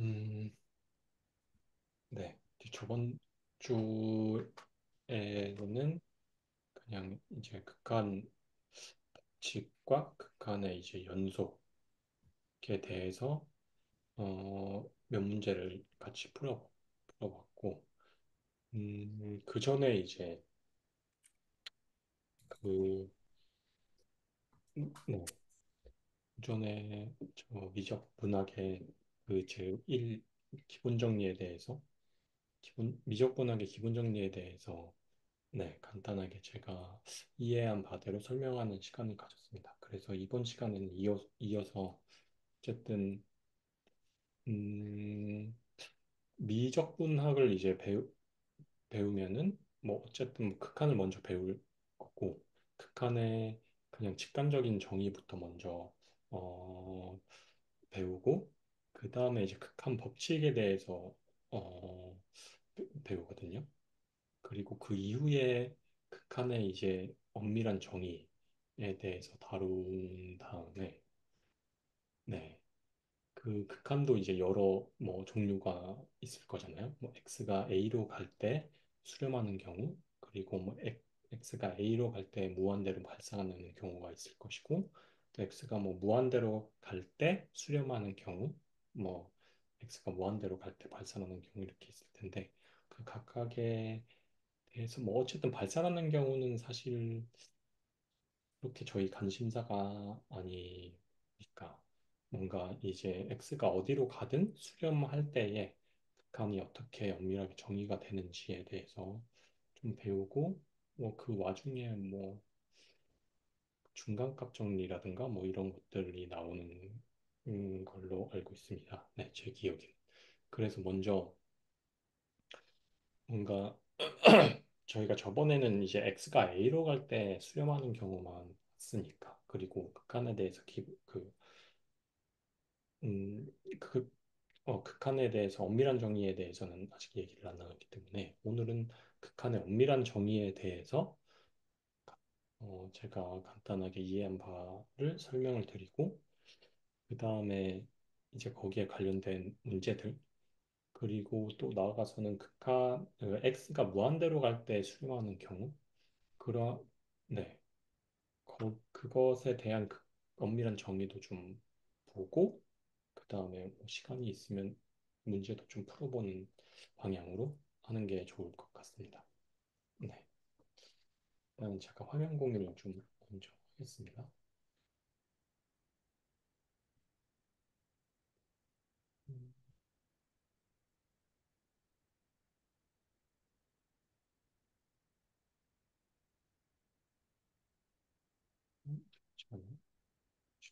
음, 네. 저번 주에는 그냥 이제 극한 법칙과 극한의 이제 연속에 대해서 몇 문제를 같이 풀어봤고, 그 전에 이제 그, 네. 그 전에 저 미적 문학의 그 제1 기본 정리에 대해서, 미적 문학의 기본 정리에 대해서 네, 간단하게 제가 이해한 바대로 설명하는 시간을 가졌습니다. 그래서 이번 시간에는 이어서 어쨌든 음, 미적분학을 이제 배우면은 뭐 어쨌든 뭐 극한을 먼저 배울 거고 극한의 그냥 직관적인 정의부터 먼저 어, 배우고 그 다음에 이제 극한 법칙에 대해서 어, 배우거든요. 그리고 그 이후에 극한의 이제 엄밀한 정의에 대해서 다룬 다음에, 네, 그 극한도 이제 여러 뭐 종류가 있을 거잖아요. 뭐 x가 a로 갈 때 수렴하는 경우, 그리고 뭐 x가 a로 갈 때 무한대로 발생하는 경우가 있을 것이고, 또 x가 뭐 무한대로 갈 때 수렴하는 경우, 뭐 x가 무한대로 갈 때 발생하는 경우 이렇게 있을 텐데, 그 각각의 그래서 뭐 어쨌든 발산하는 경우는 사실 그렇게 저희 관심사가 아니니까 뭔가 이제 X가 어디로 가든 수렴할 때에 극한이 어떻게 엄밀하게 정의가 되는지에 대해서 좀 배우고 뭐 그 와중에 뭐 중간값 정리라든가 뭐 이런 것들이 나오는 걸로 알고 있습니다. 네, 제 기억에. 그래서 먼저 뭔가 저희가 저번에는 이제 X가 A로 갈 때 수렴하는 경우만 봤으니까 그리고 극한에 대해서 음, 그, 극한에 대해서 엄밀한 정의에 대해서는 아직 얘기를 안 나눴기 때문에 오늘은 극한의 엄밀한 정의에 대해서 제가 간단하게 이해한 바를 설명을 드리고 그 다음에 이제 거기에 관련된 문제들 그리고 또 나아가서는 X가 무한대로 갈 때 수렴하는 경우 그런 네 그것에 대한 엄밀한 정의도 좀 보고 그 다음에 뭐 시간이 있으면 문제도 좀 풀어보는 방향으로 하는 게 좋을 것 같습니다. 네, 일단 제가 화면 공유를 좀 먼저 하겠습니다. 음, 잠시만요.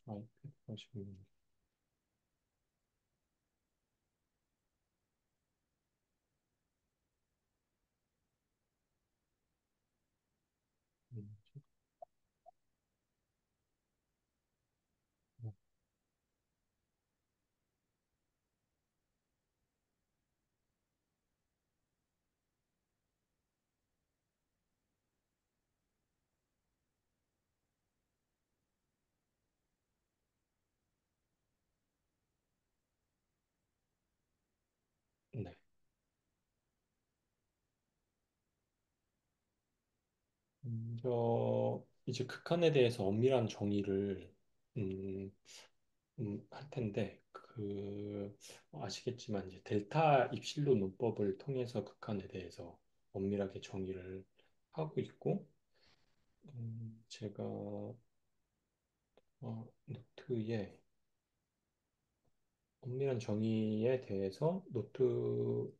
아이패드 보시면 음, 네. 저 이제 극한에 대해서 엄밀한 정의를 음, 할 텐데 아시겠지만 이제 델타 입실론 문법을 통해서 극한에 대해서 엄밀하게 정의를 하고 있고 제가 노트에 엄밀한 정의에 대해서 노트에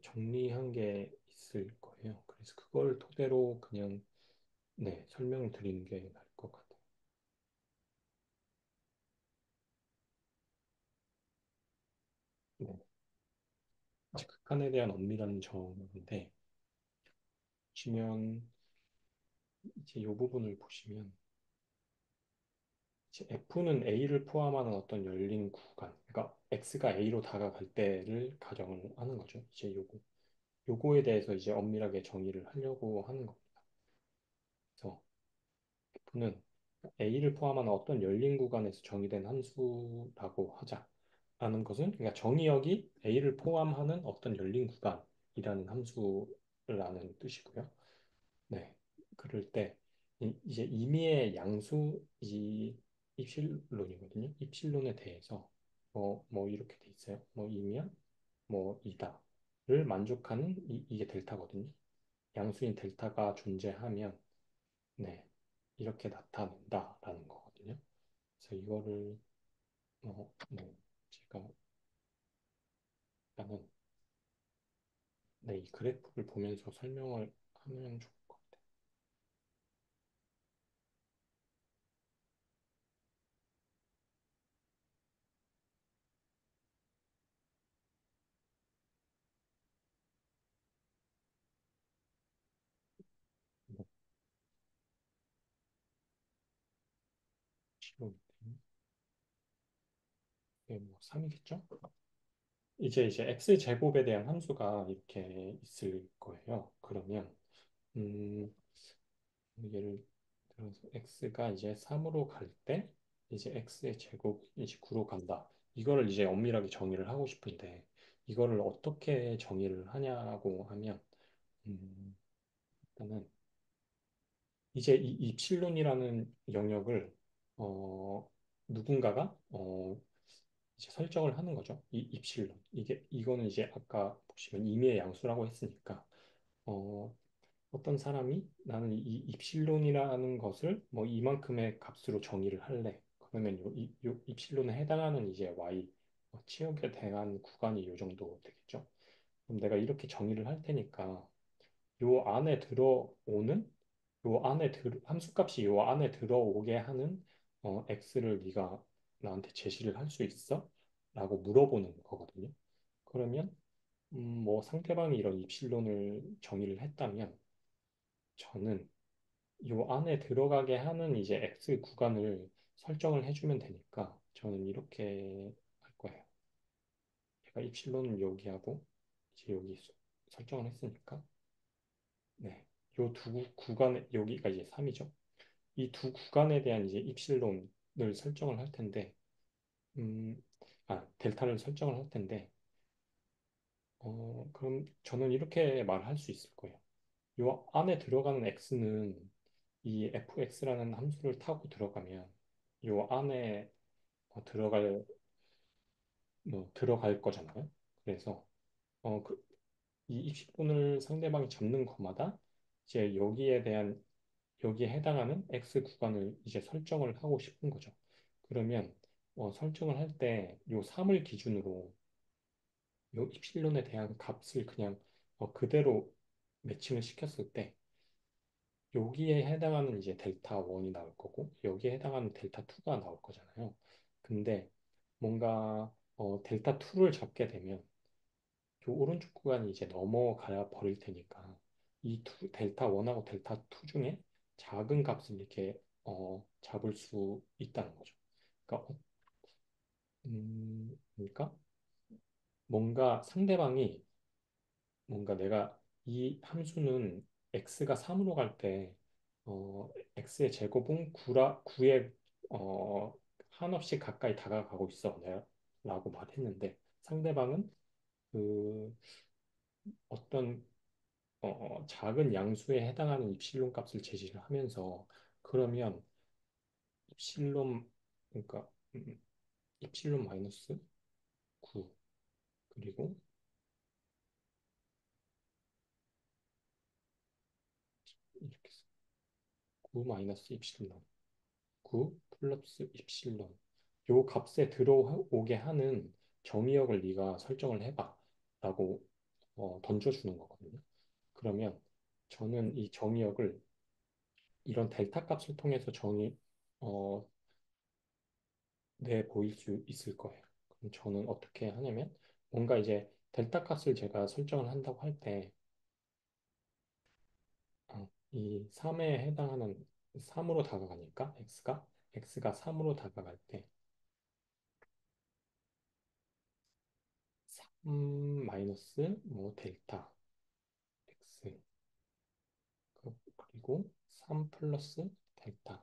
정리한 게 있을 거예요. 그래서 그걸 토대로 그냥 네, 설명을 드리는 게 나을 것 같아요. 네. 이제 극한에 대한 엄밀한 정의인데 보시면 이제 이 부분을 보시면 이제 F는 A를 포함하는 어떤 열린 구간, 그러니까 X가 A로 다가갈 때를 가정을 하는 거죠. 이제 요거에 대해서 이제 엄밀하게 정의를 하려고 하는 겁니다. 그래서 F는 A를 포함하는 어떤 열린 구간에서 정의된 함수라고 하자. 라는 것은 그러니까 정의역이 A를 포함하는 어떤 열린 구간이라는 함수를 아는 뜻이고요. 네. 그럴 때 이제 임의의 양수 이 입실론이거든요. 입실론에 대해서 뭐 이렇게 돼 있어요. 뭐 이면 뭐 이다를 만족하는 이게 델타거든요. 양수인 델타가 존재하면 네. 이렇게 나타낸다라는 거거든요. 그래서 이거를 네. 제가 일단은 네, 이 그래프를 보면서 설명을 하면 좋을 것 같아요. 뭐, 로 이게 뭐 3이겠죠? 이제 x 제곱에 대한 함수가 이렇게 있을 거예요. 그러면 음, 예를 들어서 x가 이제 3으로 갈 때 이제 x의 제곱이 9로 간다. 이거를 이제 엄밀하게 정의를 하고 싶은데 이거를 어떻게 정의를 하냐고 하면 음, 일단은 이제 이 입실론이라는 영역을 누군가가 이제 설정을 하는 거죠. 이 입실론. 이거는 이제 아까 보시면 임의의 양수라고 했으니까 어, 어떤 사람이 나는 이 입실론이라는 것을 뭐 이만큼의 값으로 정의를 할래. 그러면 요 입실론에 해당하는 이제 y 치역에 대한 구간이 요 정도 되겠죠. 그럼 내가 이렇게 정의를 할 테니까 요 안에 들어오는 함수값이 요 안에 들어오게 하는 x를 네가 나한테 제시를 할 수 있어? 라고 물어보는 거거든요. 그러면 뭐 상대방이 이런 입실론을 정의를 했다면 저는 요 안에 들어가게 하는 이제 x 구간을 설정을 해주면 되니까 저는 이렇게 할 거예요. 제가 입실론을 여기 하고 이제 여기 설정을 했으니까 네. 요 두 구간에 여기가 이제 3이죠. 이 두 구간에 대한 이제 입실론을 설정을 할 텐데, 음, 델타를 설정을 할 텐데, 그럼 저는 이렇게 말할 수 있을 거예요. 요 안에 들어가는 x는 이 fx라는 함수를 타고 들어가면 요 안에 들어갈 거잖아요. 그래서 이 입식분을 상대방이 잡는 것마다 이제 여기에 해당하는 x 구간을 이제 설정을 하고 싶은 거죠. 그러면 설정을 할 때 요 3을 기준으로 요 입실론에 대한 값을 그냥 그대로 매칭을 시켰을 때 여기에 해당하는 이제 델타 1이 나올 거고 여기에 해당하는 델타 2가 나올 거잖아요. 근데 뭔가 델타 2를 잡게 되면 요 오른쪽 구간이 이제 넘어가야 버릴 테니까 델타 1하고 델타 2 중에 작은 값을 이렇게 잡을 수 있다는 거죠. 그러니까, 그러니까 뭔가 상대방이 뭔가 내가 이 함수는 x가 3으로 갈 때 x의 제곱은 9에 한없이 가까이 다가가고 있어. 라고 말했는데 상대방은 그 어떤 작은 양수에 해당하는 입실론 값을 제시를 하면서 그러면 입실론 그러니까 입실론 마이너스 9 그리고 이렇게 9 마이너스 입실론 9 플러스 입실론 요 값에 들어오게 하는 정의역을 네가 설정을 해봐 라고 던져주는 거거든요. 그러면 저는 이 정의역을 이런 델타 값을 통해서 어, 내 보일 수 있을 거예요. 그럼 저는 어떻게 하냐면 뭔가 이제 델타 값을 제가 설정을 한다고 할 때 이 3에 해당하는 3으로 다가가니까 x가 3으로 다가갈 때 3 마이너스 뭐 델타 x 그리고 3 플러스 델타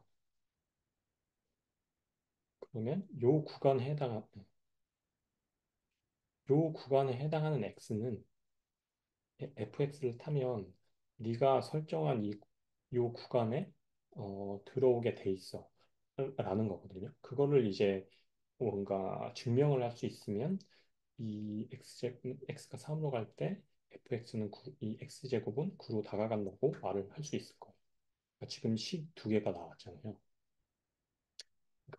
그러면 요 구간에 해당하는 요 구간에 해당하는 x는 fx를 타면 네가 설정한 요 구간에 들어오게 돼 있어 라는 거거든요. 그거를 이제 뭔가 증명을 할 수 있으면 이 x가 3으로 갈 때 fx는 이 x제곱은 9로 다가간다고 말을 할 수 있을 거예요. 그러니까 지금 식 두 개가 나왔잖아요.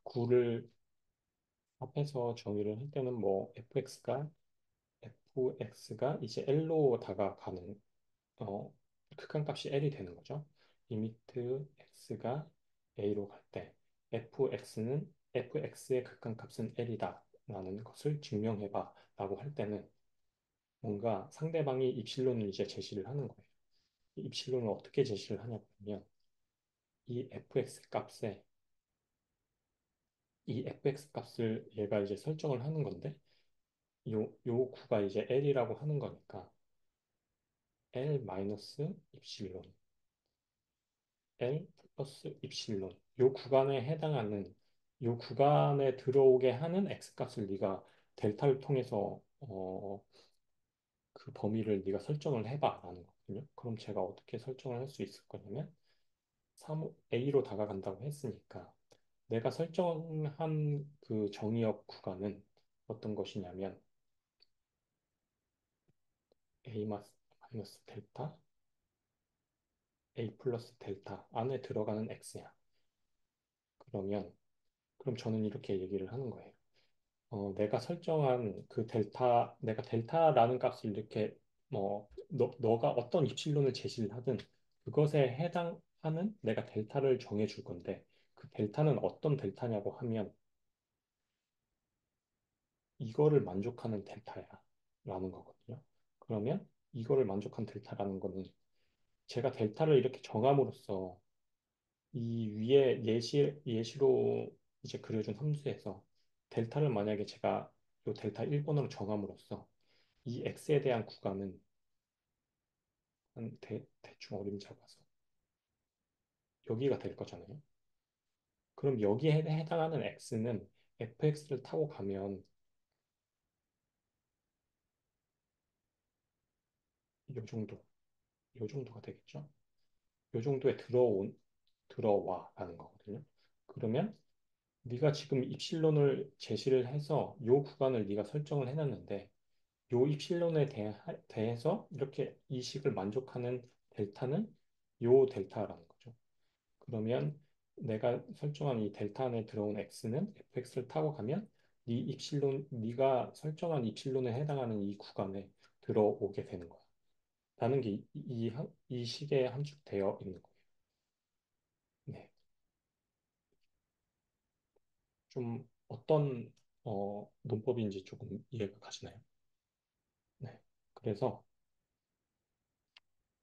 9를 앞에서 정의를 할 때는 뭐 fx가 이제 L로 다가가는 어, 극한값이 L이 되는 거죠. 리미트 x가 a로 갈 때 fx의 극한값은 L이다 라는 것을 증명해봐 라고 할 때는 뭔가 상대방이 입실론을 이제 제시를 하는 거예요. 이 입실론을 어떻게 제시를 하냐고 하면 이 fx 값에 이 fx 값을 얘가 이제 설정을 하는 건데 요 구가 이제 L이라고 하는 거니까 L 마이너스 입실론 L 플러스 입실론 요 구간에 해당하는 요 구간에 들어오게 하는 x 값을 네가 델타를 통해서 그 범위를 네가 설정을 해봐라는 거거든요. 그럼 제가 어떻게 설정을 할 수 있을 거냐면 A로 다가간다고 했으니까 내가 설정한 그 정의역 구간은 어떤 것이냐면 A 마이너스 델타 A 플러스 델타 안에 들어가는 x야. 그럼 저는 이렇게 얘기를 하는 거예요. 내가 설정한 그 내가 델타라는 값을 이렇게 너가 어떤 입실론을 제시를 하든 그것에 해당하는 내가 델타를 정해 줄 건데 그 델타는 어떤 델타냐고 하면 이거를 만족하는 델타야 라는 거거든요. 그러면 이거를 만족한 델타라는 거는 제가 델타를 이렇게 정함으로써 이 위에 예시로 이제 그려준 함수에서 델타를 만약에 제가 이 델타 1번으로 정함으로써 이 x에 대한 구간은 한 대충 어림 잡아서 여기가 될 거잖아요. 그럼 여기에 해당하는 x는 fx를 타고 가면 요 정도, 요 정도가 되겠죠. 요 정도에 들어와라는 거거든요. 그러면 네가 지금 입실론을 제시를 해서 요 구간을 네가 설정을 해놨는데 요 입실론에 대해서 이렇게 이 식을 만족하는 델타는 요 델타라는 거죠. 그러면 내가 설정한 이 델타 안에 들어온 x는 fx를 타고 가면 네가 설정한 입실론에 해당하는 이 구간에 들어오게 되는 거야. 라는 게 이 식에 함축되어 있는 거예요. 네. 좀 어떤 논법인지 조금 이해가 가시나요? 네. 그래서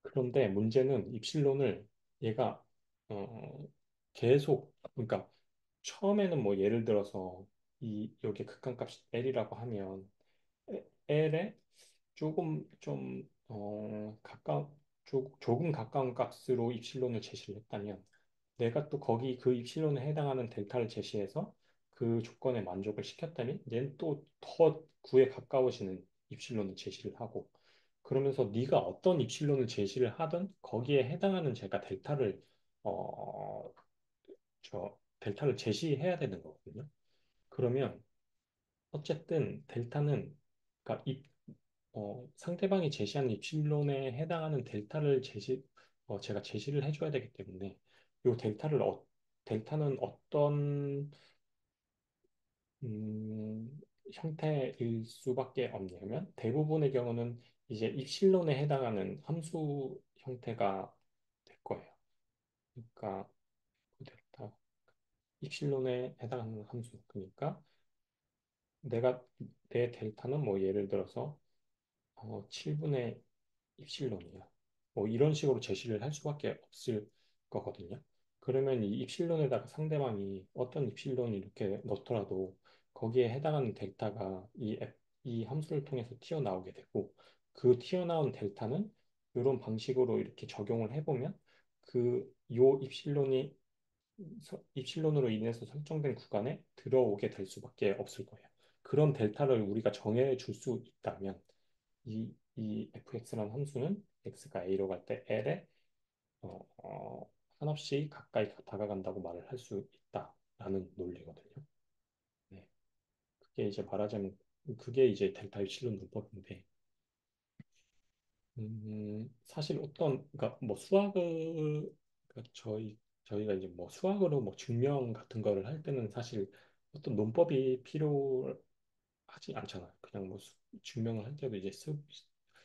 그런데 문제는 입실론을 얘가 어, 계속 그러니까 처음에는 뭐 예를 들어서 이 여기 극한값이 L이라고 하면 L에 조금 좀 조금 가까운 값으로 입실론을 제시를 했다면 내가 또 거기 그 입실론에 해당하는 델타를 제시해서 그 조건에 만족을 시켰다면 얘는 또 더 9에 가까워지는 입실론을 제시를 하고 그러면서 네가 어떤 입실론을 제시를 하든 거기에 해당하는 제가 어, 델타를 제시해야 되는 거거든요. 그러면 어쨌든 델타는 그러니까 상대방이 제시하는 입실론에 해당하는 델타를 제가 제시를 해줘야 되기 때문에 이 델타는 어떤 형태일 수밖에 없냐면 대부분의 경우는 이제 입실론에 해당하는 함수 형태가 될 거예요. 그러니까 그 델타 입실론에 해당하는 함수. 그러니까 내가 내 델타는 뭐 예를 들어서 7분의 입실론이야. 뭐 이런 식으로 제시를 할 수밖에 없을 거거든요. 그러면 이 입실론에다가 상대방이 어떤 입실론을 이렇게 넣더라도 거기에 해당하는 델타가 이 함수를 통해서 튀어나오게 되고 그 튀어나온 델타는 이런 방식으로 이렇게 적용을 해보면 요 입실론으로 인해서 설정된 구간에 들어오게 될 수밖에 없을 거예요. 그런 델타를 우리가 정해 줄 수 있다면 이 fx라는 함수는 x가 a로 갈 때 l에 한없이 가까이 다가간다고 말을 할 수 있다라는 논리거든요. 네. 그게 이제 말하자면 그게 이제 델타 입실론 문법인데 사실 어떤 그러니까 뭐 수학을 그러니까 저희가 이제 뭐 수학으로 뭐 증명 같은 거를 할 때는 사실 어떤 논법이 필요하지 않잖아요. 그냥 뭐 증명을 할 때도 이제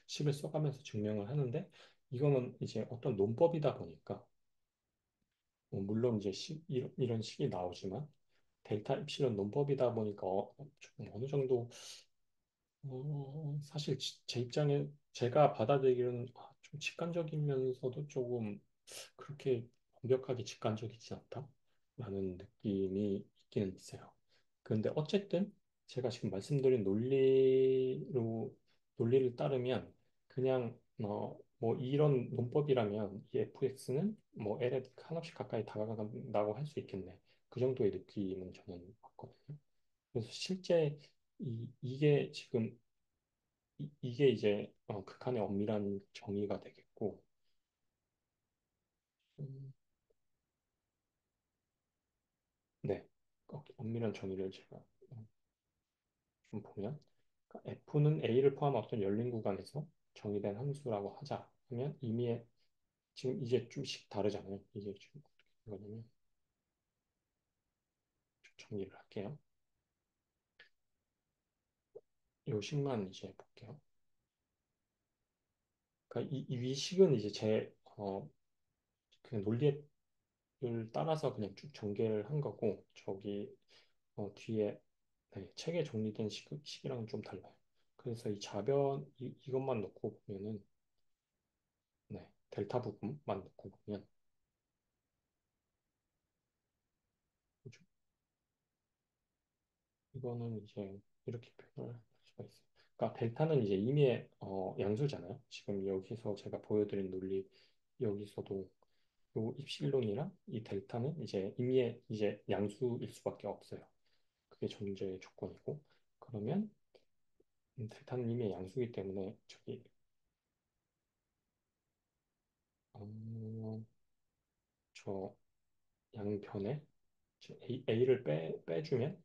식을 써가면서 증명을 하는데 이거는 이제 어떤 논법이다 보니까 물론 이제 이런 식이 나오지만 델타 입실론 논법이다 보니까 좀 어느 정도 사실 제 입장에 제가 받아들이기로는 좀 직관적이면서도 조금 그렇게 완벽하게 직관적이지 않다라는 느낌이 있기는 있어요. 그런데 어쨌든 제가 지금 말씀드린 논리를 따르면 그냥 뭐 이런 논법이라면 이 fx는 뭐 l에 한없이 가까이 다가간다고 할 수 있겠네. 그 정도의 느낌은 저는 받거든요. 그래서 실제 이게 지금 이게 이제 극한의 엄밀한 정의가 되겠고, 음, 네, 엄밀한 정의를 제가 좀 보면, 그러니까 F는 A를 포함한 어떤 열린 구간에서 정의된 함수라고 하자 하면 이미 지금 이제 좀씩 다르잖아요. 이게 지금 어떻게 되거냐면 좀 정리를 할게요. 요 식만 이제 볼게요. 그러니까 이 위식은 이제 그 논리를 따라서 그냥 쭉 전개를 한 거고, 저기 뒤에 네, 책에 정리된 식이랑은 좀 달라요. 그래서 이 좌변 이것만 놓고 보면은 네, 델타 부분만 놓고 보면 그죠? 이거는 이제 이렇게 표현을 할 수가 있어요. 그러니까 델타는 이제 이미의 양수잖아요. 지금 여기서 제가 보여드린 논리 여기서도 요 입실론이랑 이 델타는 이제 임의의 이제 양수일 수밖에 없어요. 그게 존재의 조건이고 그러면 델타는 임의의 양수이기 때문에 저기 저 양변에 A를 빼주면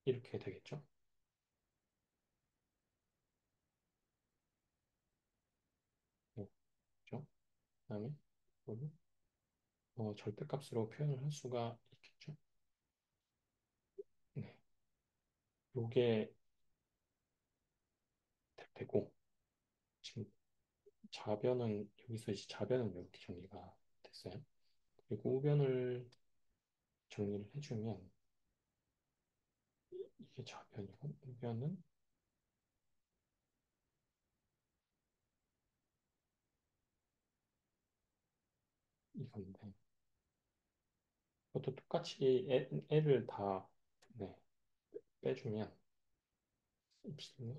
이렇게 되겠죠. 네, 그죠? 그다음에 이거는 절대값으로 표현을 할 수가 있겠죠. 네, 요게 되고 지금 좌변은 여기서 이제 좌변은 이렇게 정리가 됐어요. 그리고 우변을 정리를 해주면 이게 좌변이고 우변은 이건데 그것도 똑같이 L을 다 네, 빼주면 입실을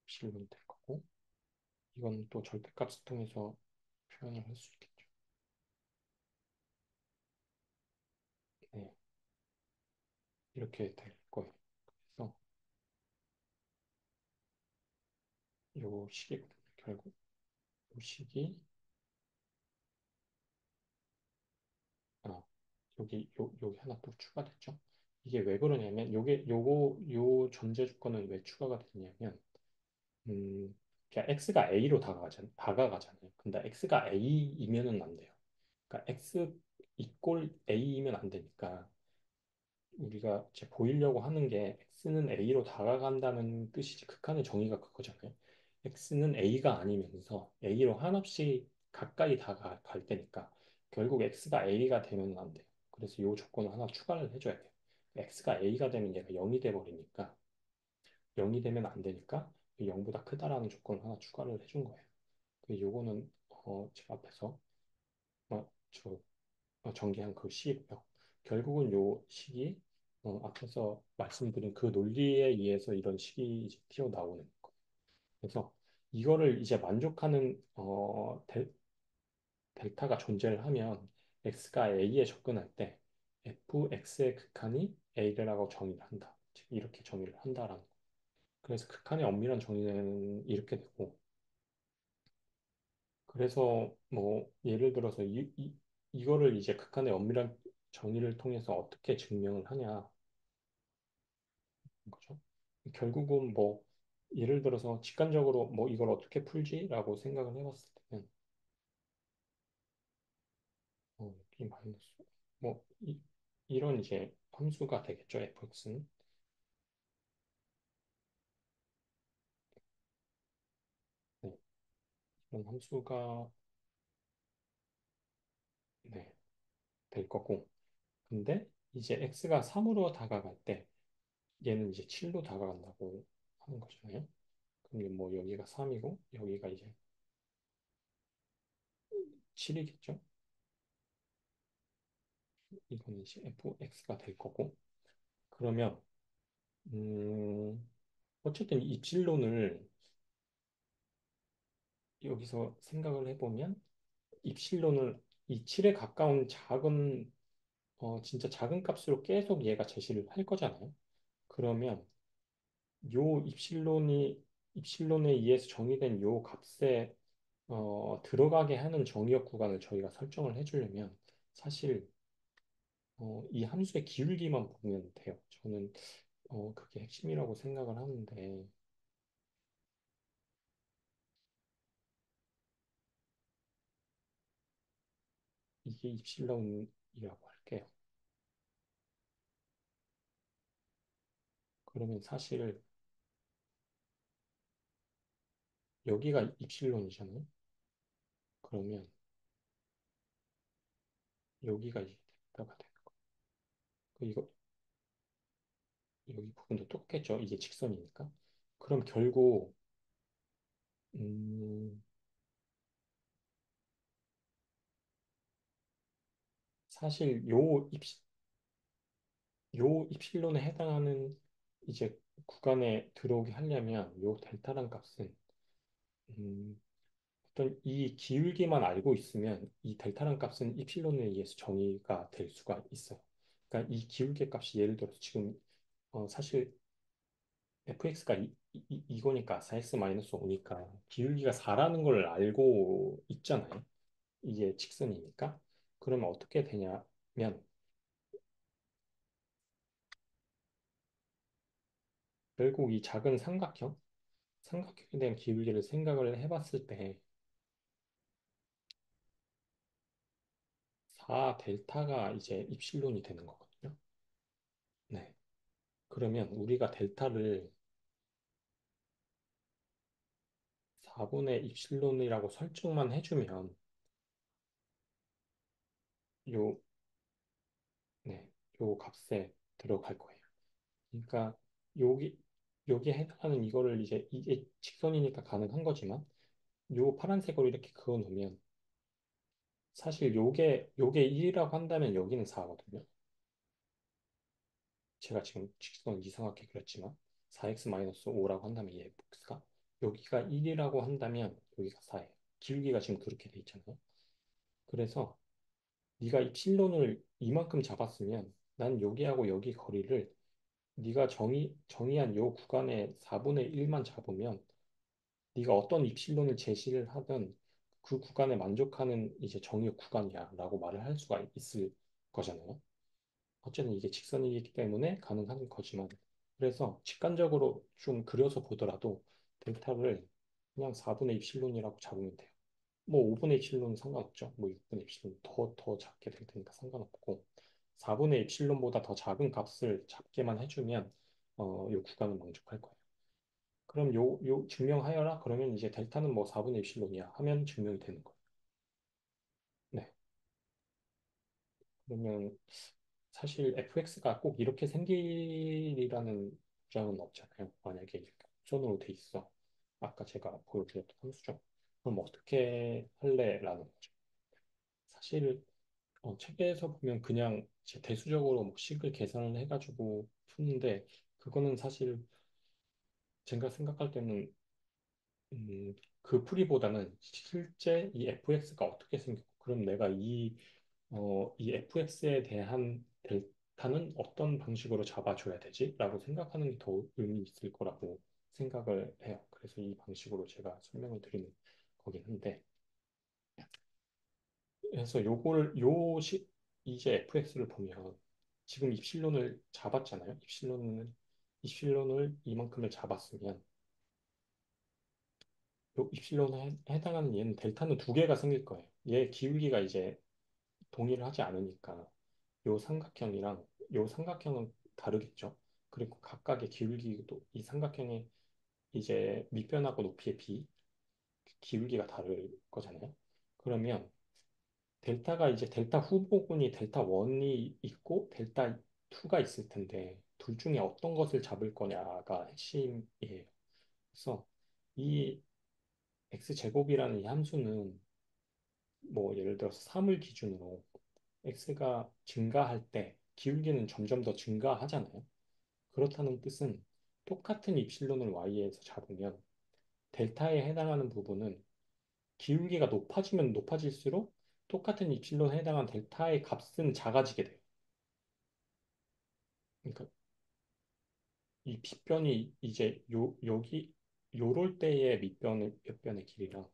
입실로 될 거고 이건 또 절대값을 통해서 표현을 할 수 있겠죠. 네, 이렇게 될 거예요. 그래서 요 식이거든요. 결국 요 식이 아, 여기 하나 또 추가됐죠. 이게 왜 그러냐면 요 전제 조건은 왜 추가가 됐냐면 그냥 x가 a로 다가가잖아요. 근데 x가 a이면은 안 돼요. 그러니까 x 이꼴 a이면 안 되니까 우리가 이제 보이려고 하는 게 x는 a로 다가간다는 뜻이지 극한의 정의가 그거잖아요. x는 a가 아니면서 a로 한없이 가까이 다가갈 때니까 결국 x가 a가 되면 안 돼요. 그래서 이 조건을 하나 추가를 해줘야 돼요. x가 a가 되면 얘가 0이 돼 버리니까 0이 되면 안 되니까 0보다 크다라는 조건을 하나 추가를 해준 거예요. 요거는 제가 앞에서 저 전개한 그 C고요. 결국은 요 식이 앞에서 말씀드린 그 논리에 의해서 이런 식이 이제 튀어나오는 거. 그래서 이거를 이제 만족하는 델타가 존재를 하면 x가 a에 접근할 때 fx의 극한이 a라고 정의를 한다. 즉 이렇게 정의를 한다라는 거. 그래서 극한의 엄밀한 정의는 이렇게 되고 그래서 뭐 예를 들어서 이거를 이제 극한의 엄밀한 정의를 통해서 어떻게 증명을 하냐 거죠. 결국은 뭐 예를 들어서 직관적으로 뭐 이걸 어떻게 풀지라고 생각을 해봤을 때는 이 마이너스 뭐 이런 이제 함수가 되겠죠. fx는 네, 이런 함수가 네, 될 거고 근데 이제 x가 3으로 다가갈 때 얘는 이제 7로 다가간다고 하는 거잖아요. 그럼 뭐 여기가 3이고 여기가 이제 7이겠죠. 이거는 이제 fx가 될 거고 그러면 어쨌든 입실론을 여기서 생각을 해보면 입실론을 이 7에 가까운 작은 진짜 작은 값으로 계속 얘가 제시를 할 거잖아요. 그러면 요 입실론에 의해서 정의된 요 값에 들어가게 하는 정의역 구간을 저희가 설정을 해주려면 사실 이 함수의 기울기만 보면 돼요. 저는 그게 핵심이라고 생각을 하는데 이게 입실론이라고 할게요. 그러면 사실 여기가 입실론이잖아요. 그러면 여기가 이제 델타가 되는 거. 이거 여기 부분도 똑같겠죠. 이게 직선이니까. 그럼 결국 음, 사실 요 입실론에 해당하는 이제 구간에 들어오게 하려면 요 델타란 값은 음, 어떤 이 기울기만 알고 있으면 이 델타란 값은 입실론에 의해서 정의가 될 수가 있어요. 그러니까 이 기울기 값이 예를 들어서 지금 사실 fx가 이거니까 4x-5니까 기울기가 4라는 걸 알고 있잖아요. 이게 직선이니까. 그러면 어떻게 되냐면 결국 이 작은 삼각형에 대한 기울기를 생각을 해봤을 때 4 델타가 이제 입실론이 되는 거거든요. 네. 그러면 우리가 델타를 4분의 입실론이라고 설정만 해주면 요, 네, 요 값에 들어갈 거예요. 그러니까 여기 여기에 해당하는 이거를 이제 이게 직선이니까 가능한 거지만 요 파란색으로 이렇게 그어 놓으면 사실 요게 1이라고 한다면 여기는 4거든요. 제가 지금 직선 이상하게 그렸지만 4x-5라고 한다면 이 fx가 여기가 1이라고 한다면 여기가 4예요. 기울기가 지금 그렇게 돼 있잖아요. 그래서 네가 이 필론을 이만큼 잡았으면 난 여기하고 여기 거리를 네가 정의한 요 구간의 4분의 1만 잡으면 네가 어떤 입실론을 제시를 하든 그 구간에 만족하는 이제 정의 구간이야라고 말을 할 수가 있을 거잖아요. 어쨌든 이게 직선이기 때문에 가능한 거지만 그래서 직관적으로 좀 그려서 보더라도 델타를 그냥 4분의 입실론이라고 잡으면 돼요. 뭐 5분의 입실론은 상관없죠. 뭐 6분의 입실론 더 작게 될 테니까 상관없고 4분의 입실론보다 더 작은 값을 잡게만 해주면 요 구간은 만족할 거예요. 그럼 요 증명하여라. 그러면 이제 델타는 뭐 4분의 입실론이야 하면 증명이 되는 거예요. 네. 그러면 사실 fx가 꼭 이렇게 생길이라는 보장은 없잖아요. 만약에 이렇게 옵션으로 돼 있어. 아까 제가 보여드렸던 함수죠. 그럼 어떻게 할래라는 거죠. 사실 책에서 보면 그냥 이제 대수적으로 뭐 식을 계산을 해가지고 푸는데 그거는 사실 제가 생각할 때는 음, 그 풀이보다는 실제 이 fx가 어떻게 생겼고 그럼 내가 이 fx에 대한 델타는 어떤 방식으로 잡아줘야 되지? 라고 생각하는 게 더 의미 있을 거라고 생각을 해요. 그래서 이 방식으로 제가 설명을 드리는 거긴 한데 그래서 이제 fx를 보면 지금 입실론을 잡았잖아요. 입실론을 이만큼을 잡았으면 요 입실론에 해당하는 얘는 델타는 두 개가 생길 거예요. 얘 기울기가 이제 동의를 하지 않으니까 요 삼각형이랑 요 삼각형은 다르겠죠. 그리고 각각의 기울기도 이 삼각형의 이제 밑변하고 높이의 기울기가 다를 거잖아요. 그러면 델타가 이제 델타 후보군이 델타 1이 있고 델타 2가 있을 텐데 둘 중에 어떤 것을 잡을 거냐가 핵심이에요. 그래서 이 x제곱이라는 이 함수는 뭐 예를 들어서 3을 기준으로 x가 증가할 때 기울기는 점점 더 증가하잖아요. 그렇다는 뜻은 똑같은 입실론을 y에서 잡으면 델타에 해당하는 부분은 기울기가 높아지면 높아질수록 똑같은 입실론에 해당한 델타의 값은 작아지게 돼요. 그러니까 이 빗변이 이제 여기 요럴 때의 밑변의 길이랑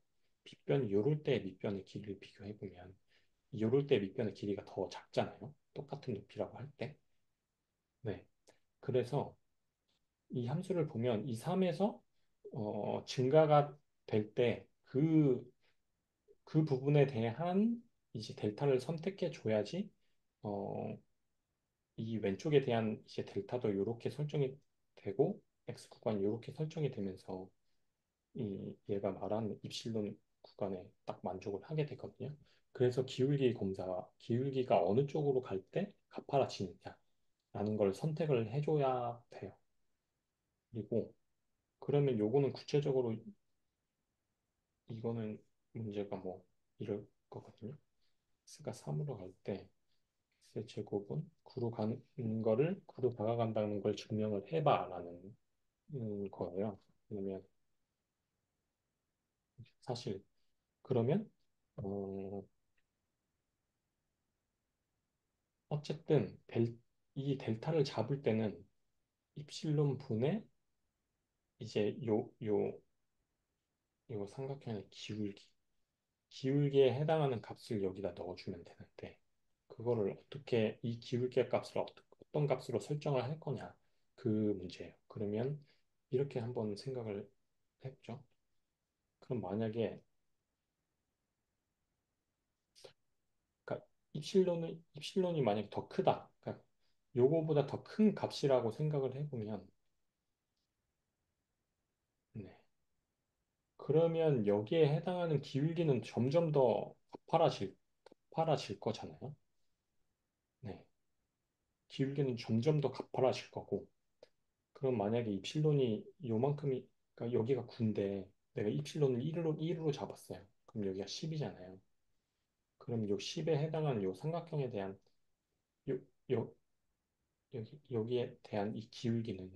빗변이 요럴 때의 밑변의 길이를 비교해 보면 요럴 때 밑변의 길이가 더 작잖아요. 똑같은 높이라고 할 때. 네. 그래서 이 함수를 보면 이 3에서 증가가 될 때 그 부분에 대한 이제 델타를 선택해 줘야지 어, 이 왼쪽에 대한 이제 델타도 이렇게 설정이 되고 x 구간이 이렇게 설정이 되면서 이 얘가 말하는 입실론 구간에 딱 만족을 하게 되거든요. 그래서 기울기가 어느 쪽으로 갈 때 가파라지느냐라는 걸 선택을 해줘야 돼요. 그리고 그러면 요거는 구체적으로 이거는 문제가 뭐 이럴 거거든요. x가 3으로 갈 때 x의 제곱은 9로 가는 거를 9로 다가간다는 걸 증명을 해봐라는 거예요. 왜냐면 사실 그러면 어, 어쨌든 이 델타를 잡을 때는 입실론 분의 이제 요 삼각형의 기울기에 해당하는 값을 여기다 넣어주면 되는데 그거를 어떻게 이 기울기의 값을 어떤 값으로 설정을 할 거냐 그 문제예요. 그러면 이렇게 한번 생각을 해보죠. 그럼 만약에 그러니까 입실론이 만약에 더 크다. 그러니까 요거보다 더 큰 값이라고 생각을 해보면 네. 그러면 여기에 해당하는 기울기는 점점 더 가파라질 거잖아요. 네. 기울기는 점점 더 가파라질 거고 그럼 만약에 입실론이 요만큼이 그러니까 여기가 9인데 내가 입실론을 1으로 잡았어요. 그럼 여기가 10이잖아요. 그럼 요 10에 해당하는 요 삼각형에 대한 요, 요, 여기에 대한 이 기울기는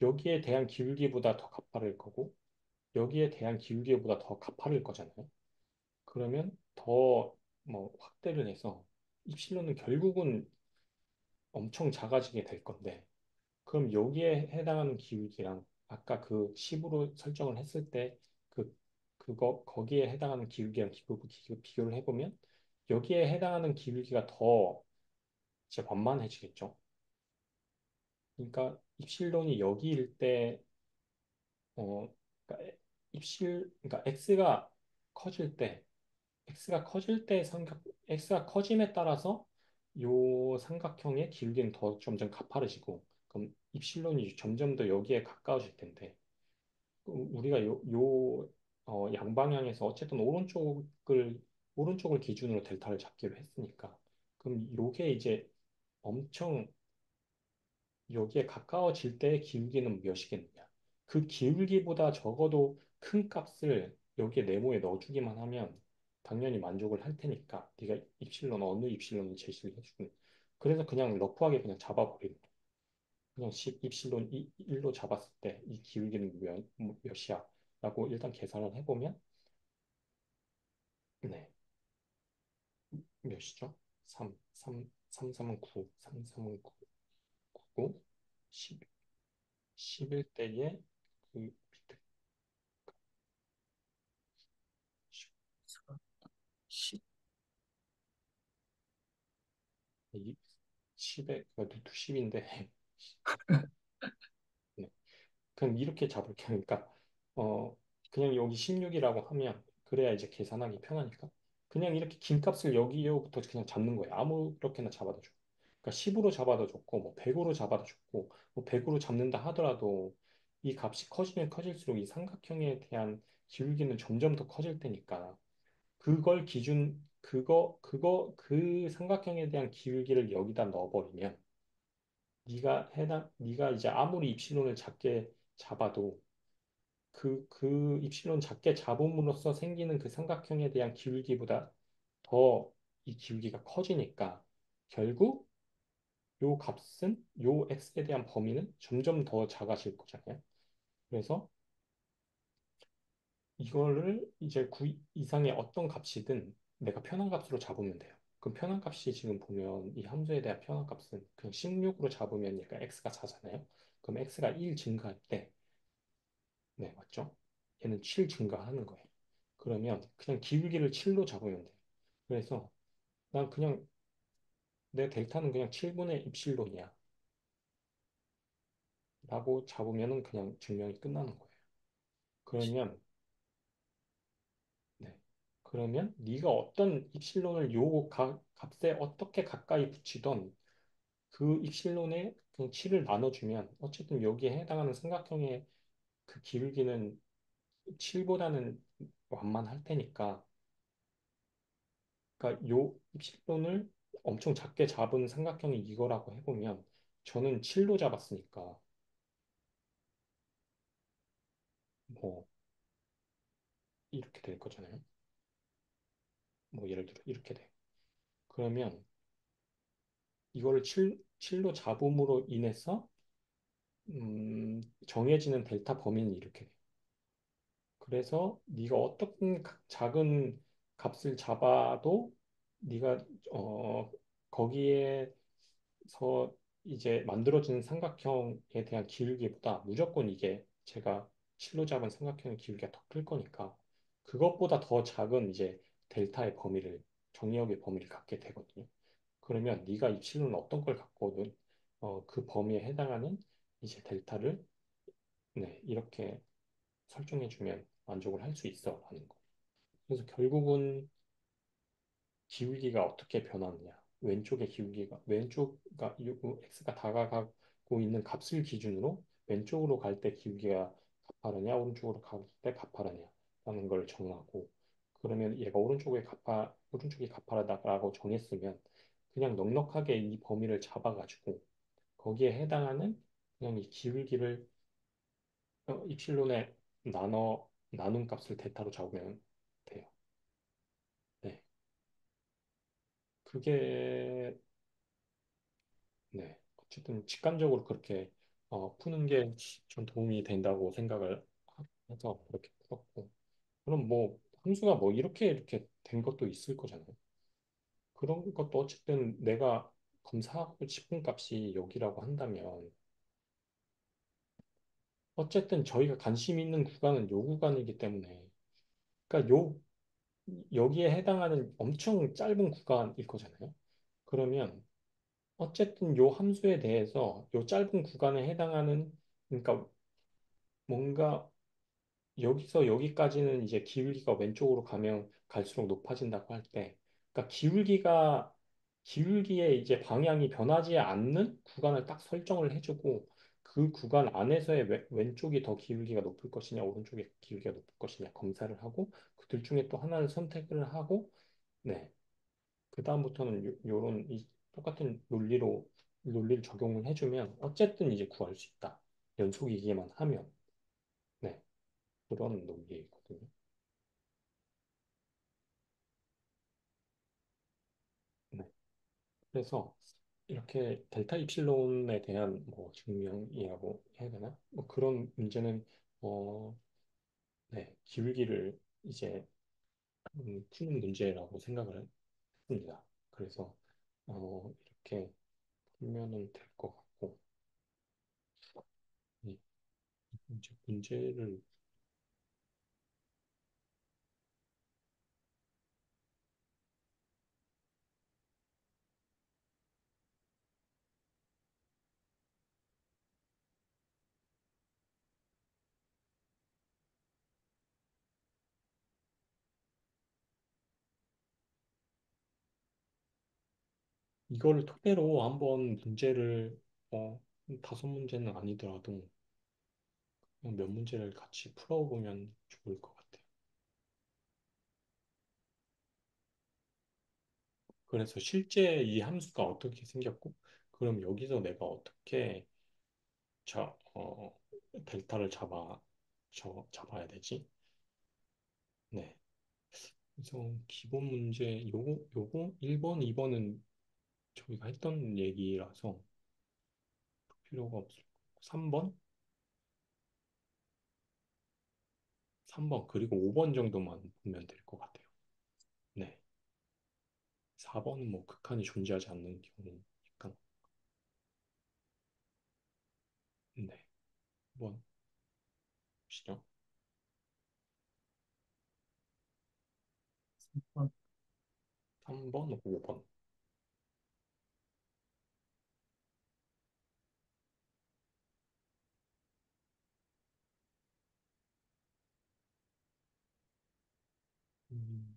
여기에 대한 기울기보다 더 가파를 거고 여기에 대한 기울기보다 더 가파를 거잖아요. 그러면 더 뭐 확대를 해서 입실론은 결국은 엄청 작아지게 될 건데 그럼 여기에 해당하는 기울기랑 아까 그 10으로 설정을 했을 때 거기에 해당하는 기울기랑 비교를 해보면 여기에 해당하는 기울기가 더 이제 완만해지겠죠. 그러니까 입실론이 여기일 때 그러니까 그러니까 커질 때 x가 커짐에 따라서 요 삼각형의 기울기는 더 점점 가파르지고 그럼 입실론이 점점 더 여기에 가까워질 텐데 우리가 양방향에서 어쨌든 오른쪽을 기준으로 델타를 잡기로 했으니까 그럼 요게 이제 엄청 여기에 가까워질 때의 기울기는 몇이겠느냐 그 기울기보다 적어도 큰 값을 여기에 네모에 넣어주기만 하면 당연히 만족을 할 테니까 네가 입실론 어느 입실론을 제시를 해주든 그래서 그냥 러프하게 그냥 잡아버리는 거야. 그냥 입실론 1로 잡았을 때 이 기울기는 몇이야? 라고 일단 계산을 해보면 네, 몇이죠? 3, 3은 9, 3은 9, 9, 10, 11대에 그 밑에 10, 10에 루트 10인데 그럼 이렇게 잡을게요. 그러니까 어 그냥 여기 16이라고 하면 그래야 이제 계산하기 편하니까 그냥 이렇게 긴 값을 여기부터 그냥 잡는 거예요. 아무렇게나 잡아도 좋고. 그러니까 10으로 잡아도 좋고 뭐 100으로 잡아도 좋고 뭐 100으로 잡는다 하더라도 이 값이 커지면 커질수록 이 삼각형에 대한 기울기는 점점 더 커질 테니까 그걸 기준 그 삼각형에 대한 기울기를 여기다 넣어버리면 네가 이제 아무리 입시론을 작게 잡아도 그 입실론 작게 잡음으로써 생기는 그 삼각형에 대한 기울기보다 더 이 기울기가 커지니까 결국 요 값은 요 x에 대한 범위는 점점 더 작아질 거잖아요. 그래서 이거를 이제 9 이상의 어떤 값이든 내가 편한 값으로 잡으면 돼요. 그럼 편한 값이 지금 보면 이 함수에 대한 편한 값은 그냥 16으로 잡으면 얘가 x가 4잖아요. 그럼 x가 1 증가할 때 네, 맞죠? 얘는 7 증가하는 거예요. 그러면 그냥 기울기를 7로 잡으면 돼요. 그래서 난 그냥 내 델타는 그냥 7분의 입실론이야. 라고 잡으면은 그냥 증명이 끝나는 거예요. 그러면 네. 그러면 네가 어떤 입실론을 값에 어떻게 가까이 붙이던 그 입실론에 그냥 7을 나눠주면 어쨌든 여기에 해당하는 삼각형의 그 기울기는 7보다는 완만할 테니까 그러니까 요 입실론을 엄청 작게 잡은 삼각형이 이거라고 해보면 저는 7로 잡았으니까 뭐 이렇게 될 거잖아요. 뭐 예를 들어 이렇게 돼. 그러면 이거를 7로 잡음으로 인해서 정해지는 델타 범위는 이렇게 돼. 그래서 네가 어떤 작은 값을 잡아도 네가 거기에서 이제 만들어지는 삼각형에 대한 기울기보다 무조건 이게 제가 실로 잡은 삼각형의 기울기가 더 클 거니까 그것보다 더 작은 이제 델타의 범위를 정의역의 범위를 갖게 되거든요. 그러면 네가 입실로는 어떤 걸 갖고든 그 범위에 해당하는 이제 델타를 네, 이렇게 설정해주면 만족을 할 수 있어라는 거. 그래서 결국은 기울기가 어떻게 변하느냐. 왼쪽의 기울기가, 왼쪽가, x가 다가가고 있는 값을 기준으로 왼쪽으로 갈 때 기울기가 가파르냐, 오른쪽으로 갈 때 가파르냐라는 걸 정하고, 그러면 얘가 오른쪽이 가파르다라고 정했으면 그냥 넉넉하게 이 범위를 잡아가지고 거기에 해당하는 그냥 이 기울기를 입실론에 나눈 값을 대타로 잡으면 돼요. 네. 그게 네. 어쨌든 직관적으로 그렇게 푸는 게 좀 도움이 된다고 생각을 해서 그렇게 풀었고. 그럼 뭐 함수가 뭐 이렇게 된 것도 있을 거잖아요. 그런 것도 어쨌든 내가 검사하고 싶은 값이 여기라고 한다면 어쨌든 저희가 관심 있는 구간은 요 구간이기 때문에 그러니까 여기에 해당하는 엄청 짧은 구간일 거잖아요. 그러면 어쨌든 요 함수에 대해서 요 짧은 구간에 해당하는 그러니까 뭔가 여기서 여기까지는 이제 기울기가 왼쪽으로 가면 갈수록 높아진다고 할 때, 그러니까 기울기의 이제 방향이 변하지 않는 구간을 딱 설정을 해주고 그 구간 안에서의 왼쪽이 더 기울기가 높을 것이냐, 오른쪽이 기울기가 높을 것이냐 검사를 하고 그 둘 중에 또 하나를 선택을 하고, 네, 그 다음부터는 요런 이 똑같은 논리를 적용을 해주면 어쨌든 이제 구할 수 있다. 연속이기만 하면, 네, 그런 논리거든요. 그래서 이렇게 델타 입실론에 대한 뭐 증명이라고 해야 되나? 뭐 그런 문제는 어, 네, 기울기를 이제 푸는 문제라고 생각을 했습니다. 그래서 이렇게 풀면은 될 것 같고, 이 이제 문제를 이거를 토대로 한번 문제를 어, 다섯 문제는 아니더라도 그냥 몇 문제를 같이 풀어보면 좋을 것 같아요. 그래서 실제 이 함수가 어떻게 생겼고, 그럼 여기서 내가 어떻게 자, 델타를 잡아야 되지? 네. 그래서 기본 문제, 요거 1번, 2번은 저희가 했던 얘기라서 필요가 없을 거고, 3번? 3번, 그리고 5번 정도만 보면 될 것 같아요. 네. 4번은 뭐 극한이 존재하지 않는 경우니까. 네. 한번 보시죠. 3번, 5번. 음,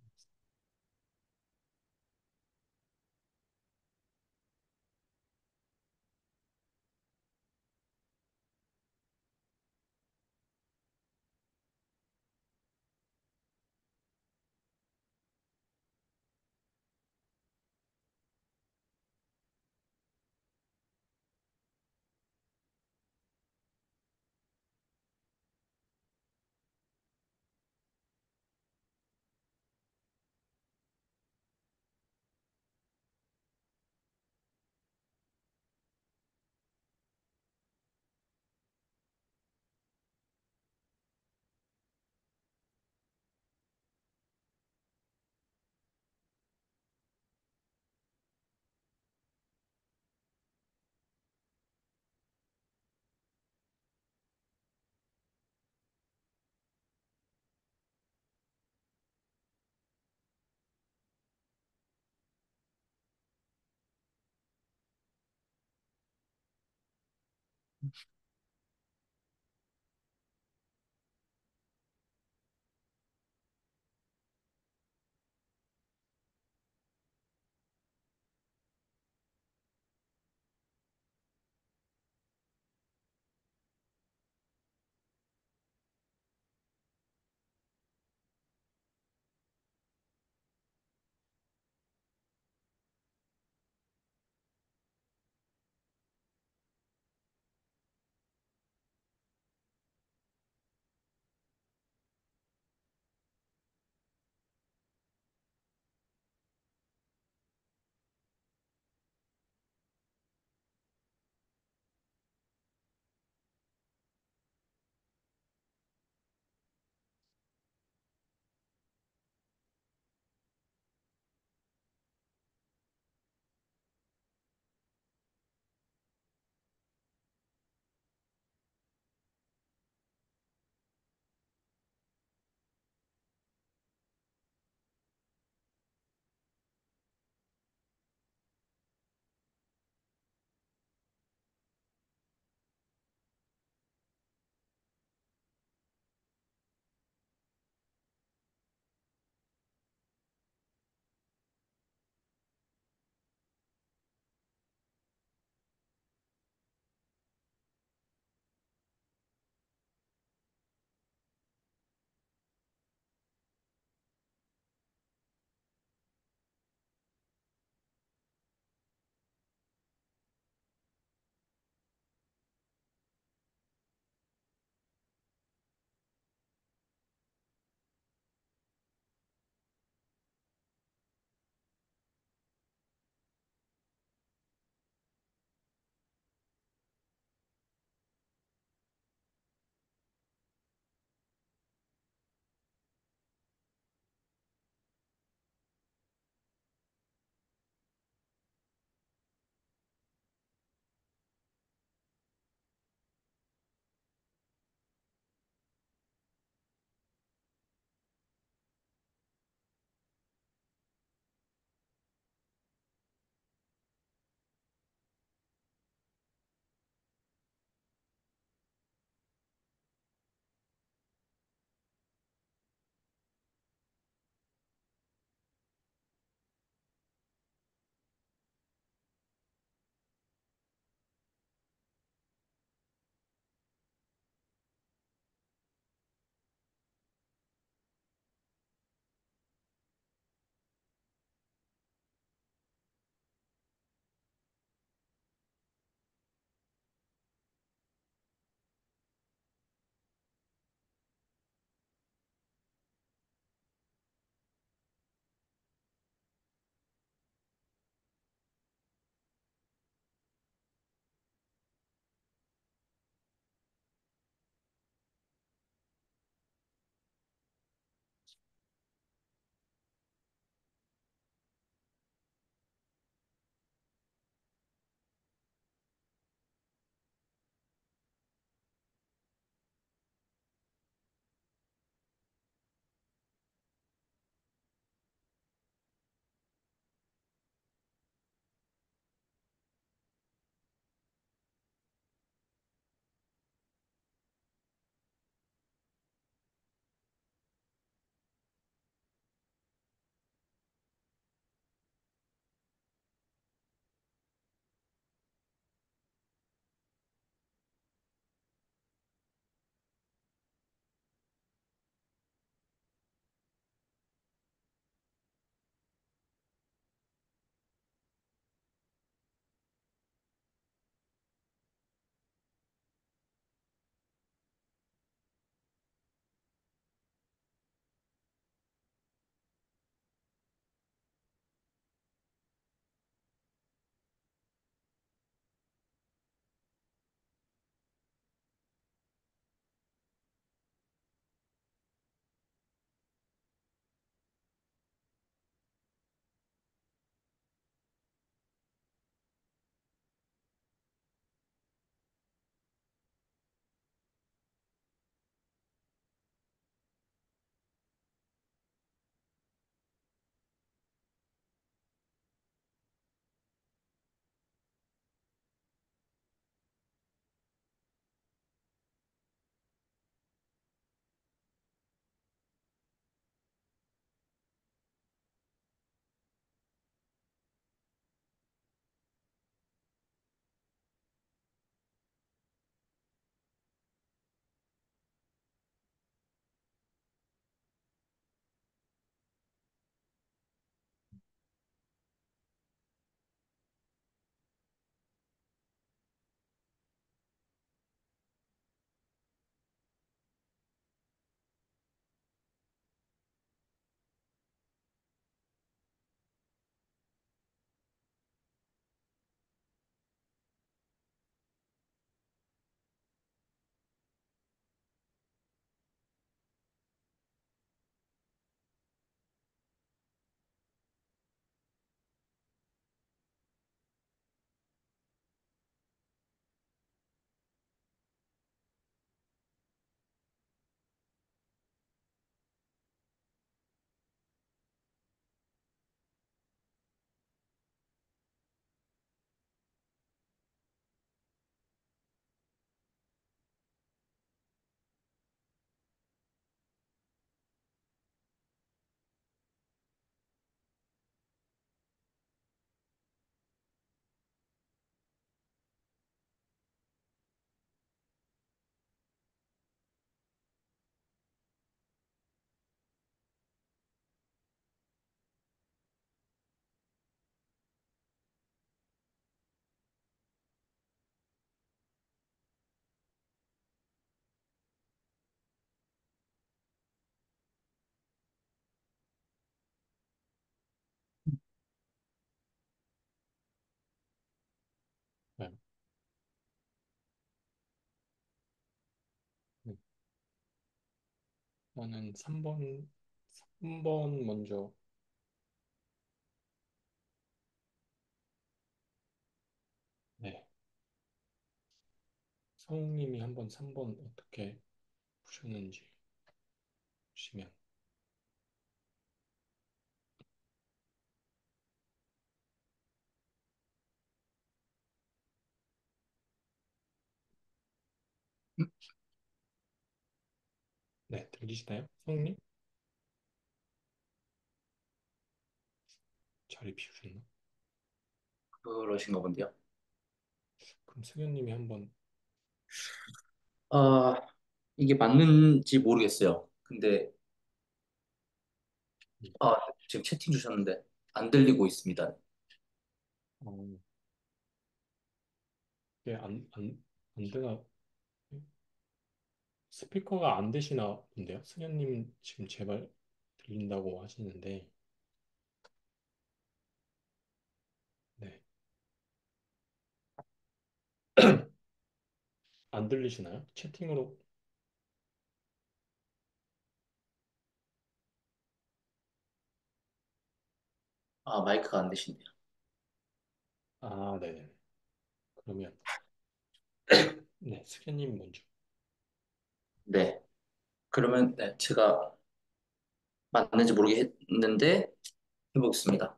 네. 네. 저는 3번 먼저. 네. 성우님이 한번 3번 어떻게 보셨는지 보시면. 네, 들리시나요? 성우님? 자리 비우셨나? 그러신가 본데요. 그럼 승현님이 한번. 아, 이게 맞는지 모르겠어요. 근데, 음, 아, 지금 채팅 주셨는데, 안 들리고 있습니다. 어, 이게 안 되나? 스피커가 안 되시나 본데요? 승현님 지금 제발 들린다고 하시는데. 네. 안 들리시나요? 채팅으로. 아, 마이크가 안 되신데요. 아, 네네. 그러면 네, 승현님 먼저. 네. 그러면, 네, 제가 맞는지 모르겠는데, 해보겠습니다.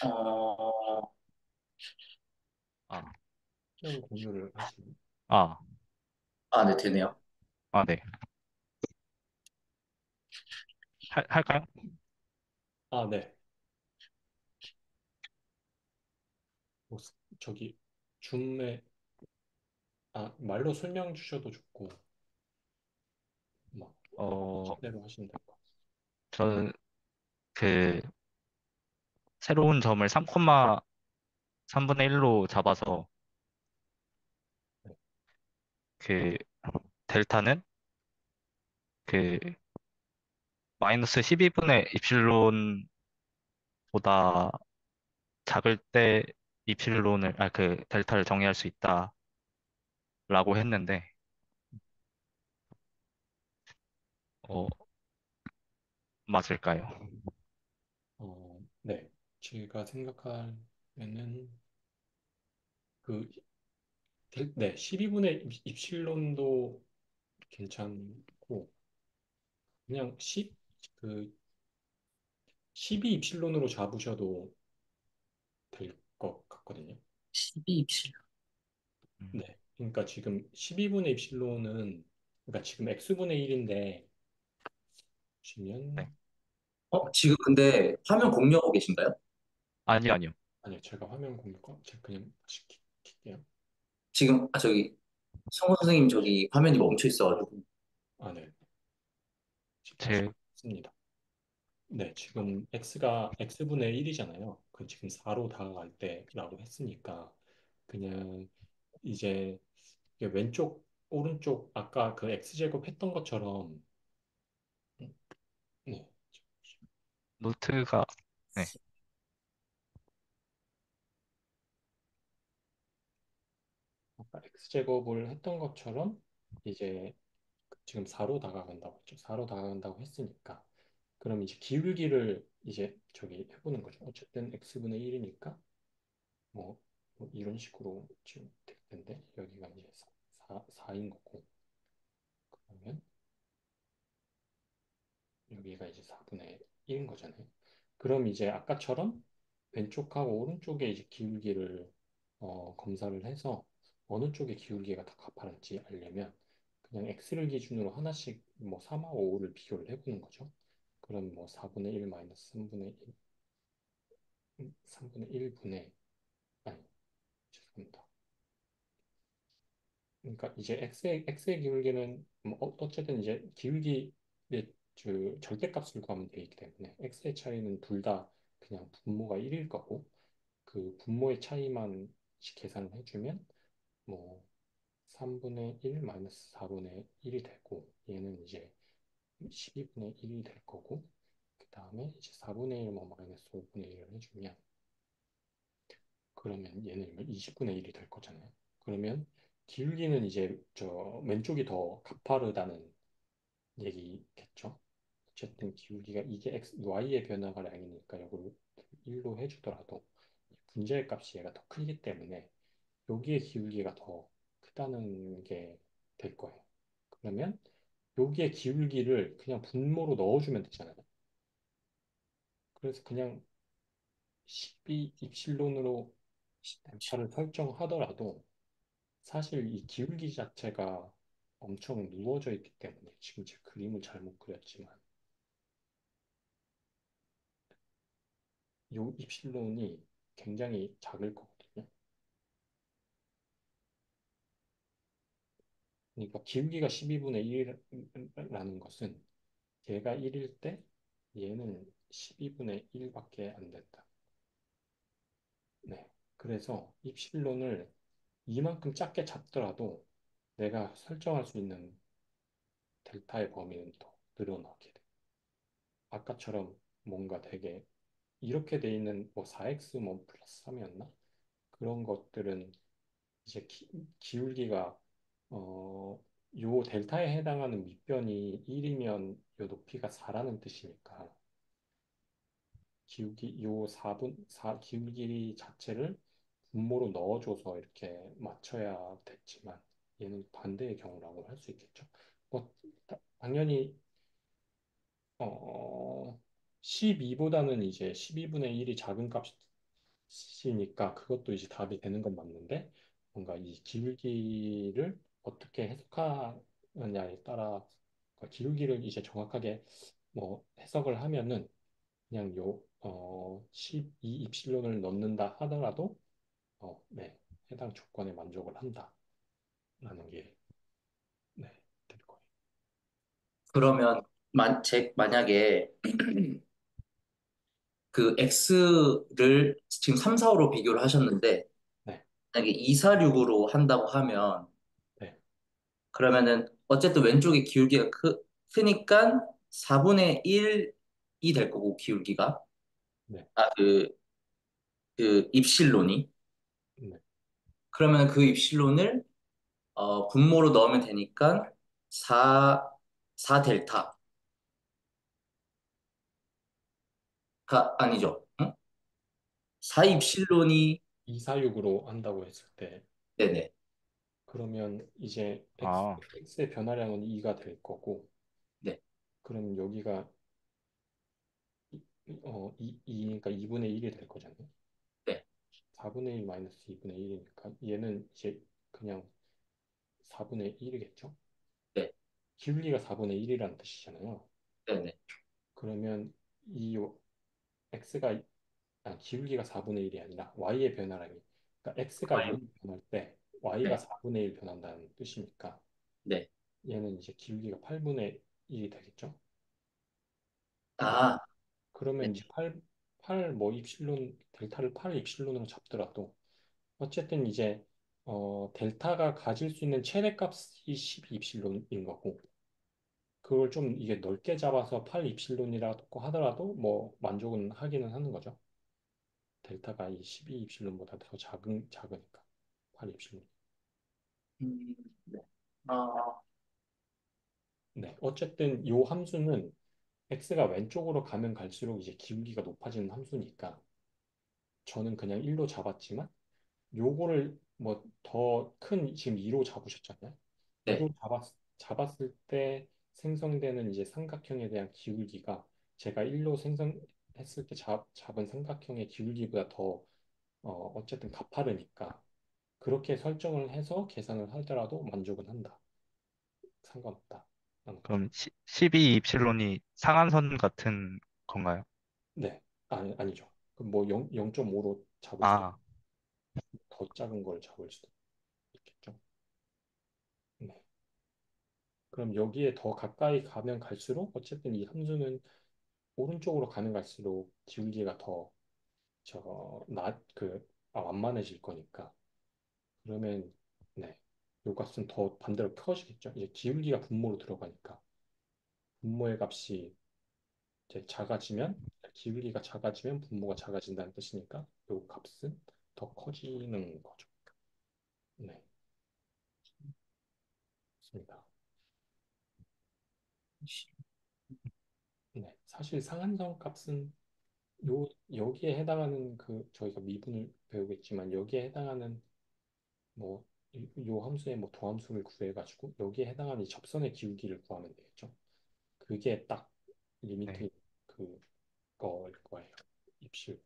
어, 아, 화면 공유를 하시면. 아, 아, 네, 되네요. 아, 네. 할까요? 아, 네. 뭐, 저기 줌에 말로 설명 주셔도 좋고 막 어, 대로 하시면 될 것 같아요. 저는 그 새로운 점을 3,3분의 1로 잡아서 네. 그 델타는 그 마이너스 12분의 입실론보다 작을 때 그 델타를 정의할 수 있다라고 했는데, 어, 맞을까요? 네. 제가 생각하면은 그 네, 12분의 입실론도 괜찮고 그냥 12 입실론으로 잡으셔도 될 것 같거든요. 12입실. 음, 네. 그러니까 지금 12분의 입실론은 그러니까 지금 x분의 1인데 보시면. 네. 지금 근데 화면 공유하고 계신가요? 아니요, 아니요. 아니요. 제가 화면 공유가 제가 그냥 다시 킬게요. 지금, 저기, 성우 선생님 저기 화면이 멈춰 있어가지고. 아, 네. 지금 다시 제, 씁니다. 네, 지금 x가 x분의 1이잖아요. 그 지금 4로 다가갈 때라고 했으니까 그냥 이제 이게 왼쪽 오른쪽 아까 그 x제곱 했던 것처럼. 네. 노트가, 네. 아까 x제곱을 했던 것처럼 이제 지금 4로 다가간다고 했죠. 4로 다가간다고 했으니까 그럼 이제 기울기를 이제 저기 해보는 거죠. 어쨌든 x분의 1이니까 뭐 이런 식으로 지금 될 텐데 여기가 이제 4인 거고 그러면 여기가 이제 4분의 1인 거잖아요. 그럼 이제 아까처럼 왼쪽하고 오른쪽에 이제 기울기를 검사를 해서 어느 쪽의 기울기가 더 가파른지 알려면 그냥 x를 기준으로 하나씩 뭐 3하고 5를 비교를 해보는 거죠. 그럼 뭐 4분의 1 마이너스 3분의 1, 3분의 1분의 아니 죄송합니다. 그러니까 이제 x의 기울기는 뭐 어쨌든 이제 기울기의 그 절대값을 구하면 되기 때문에 x의 차이는 둘 다 그냥 분모가 1일 거고 그 분모의 차이만 계산을 해주면 뭐 3분의 1 마이너스 4분의 1이 되고 얘는 이제 12분의 1이 될 거고 다음에 이제 4분의 1 뭐 마이너스 5분의 1을 해주면 그러면 얘는 20분의 1이 될 거잖아요. 그러면 기울기는 이제 저 왼쪽이 더 가파르다는 얘기겠죠. 어쨌든 기울기가 이게 y의 변화가 량이니까 이걸 1로 해주더라도 분자의 값이 얘가 더 크기 때문에 여기의 기울기가 더 크다는 게 될 거예요. 그러면 여기에 기울기를 그냥 분모로 넣어주면 되잖아요. 그래서 그냥 12 입실론으로 델타를 설정하더라도 사실 이 기울기 자체가 엄청 누워져 있기 때문에 지금 제 그림을 잘못 그렸지만 이 입실론이 굉장히 작을 거거든요. 그러니까 기울기가 12분의 1이라는 것은 얘가 1일 때 얘는 12분의 1밖에 안 된다. 네. 그래서 입실론을 이만큼 작게 잡더라도 내가 설정할 수 있는 델타의 범위는 더 늘어나게 돼. 아까처럼 뭔가 되게 이렇게 돼 있는 뭐 4x 뭐 플러스 3이었나? 그런 것들은 이제 기울기가 요 델타에 해당하는 밑변이 1이면 요 높이가 4라는 뜻이니까 기울기 요 4분 4 기울기 자체를 분모로 넣어줘서 이렇게 맞춰야 됐지만 얘는 반대의 경우라고 할 수 있겠죠. 뭐 당연히 12보다는 이제 12분의 1이 작은 값이니까 그것도 이제 답이 되는 건 맞는데 뭔가 이 기울기를 어떻게 해석하느냐에 따라 그러니까 기울기를 이제 정확하게 뭐 해석을 하면은 그냥 12 입실론을 넣는다 하더라도 네, 해당 조건에 만족을 한다라는 게 네, 될 거예요. 그러면 만약에 그 X를 지금 3, 4, 5로 비교를 하셨는데 네, 만약에 2, 4, 6으로 한다고 하면 네, 그러면은 어쨌든 왼쪽에 기울기가 크니까 4분의 1이 될 거고 기울기가 네, 아, 그 입실론이 네. 그러면 그 입실론을 분모로 넣으면 되니까 4 델타가 아니죠. 응? 4 입실론이 246으로 한다고 했을 때 네네. 그러면 이제 아, x의 변화량은 2가 될 거고 네. 그럼 여기가 2니까 2분의 1이 될 거잖아요. 네. 4분의 1 마이너스 2분의 1이니까 얘는 이제 그냥 4분의 1이겠죠? 네. 기울기가 4분의 1이라는 뜻이잖아요. 네네. 그러면 이 x가 기울기가 4분의 1이 아니라 y의 변화량이 그러니까 x가 0 변할 때 y가 네. 4분의 1 변한다는 뜻이니까 네. 얘는 이제 기울기가 8분의 1이 되겠죠? 네. 아, 네. 그러면 이제 8 뭐 입실론 델타를 8 입실론으로 잡더라도 어쨌든 이제 델타가 가질 수 있는 최대값이 12 입실론인 거고 그걸 좀 이게 넓게 잡아서 8 입실론이라고 하더라도 뭐 만족은 하기는 하는 거죠. 델타가 이 12 입실론보다 더 작으니까 8 입실론. 네. 아, 네. 어쨌든 요 함수는 x가 왼쪽으로 가면 갈수록 이제 기울기가 높아지는 함수니까 저는 그냥 1로 잡았지만 요거를 뭐 더 큰 지금 2로 잡으셨잖아요. 네. 2로 잡았을 때 생성되는 이제 삼각형에 대한 기울기가 제가 1로 생성했을 때 잡은 삼각형의 기울기보다 더 어쨌든 가파르니까 그렇게 설정을 해서 계산을 하더라도 만족은 한다. 상관없다. 하는 거죠. 그럼 12 입실론이 상한선 같은 건가요? 네. 아니죠. 그럼 뭐 0.5로 잡을 수도 아, 더 작은 걸 잡을 수도 있겠죠. 네. 그럼 여기에 더 가까이 가면 갈수록 어쨌든 이 함수는 오른쪽으로 가면 갈수록 기울기가 더 완만해질 거니까 그러면 네. 요 값은 더 반대로 커지겠죠. 이제 기울기가 분모로 들어가니까 분모의 값이 이제 작아지면 기울기가 작아지면 분모가 작아진다는 뜻이니까 요 값은 더 커지는 거죠. 네, 맞습니다. 네, 사실 상한선 값은 요 여기에 해당하는 그 저희가 미분을 배우겠지만 여기에 해당하는 뭐 요 함수의 뭐 도함수를 구해가지고 여기에 해당하는 이 접선의 기울기를 구하면 되겠죠. 그게 딱 네. 리미트 그거일 거예요. 입실.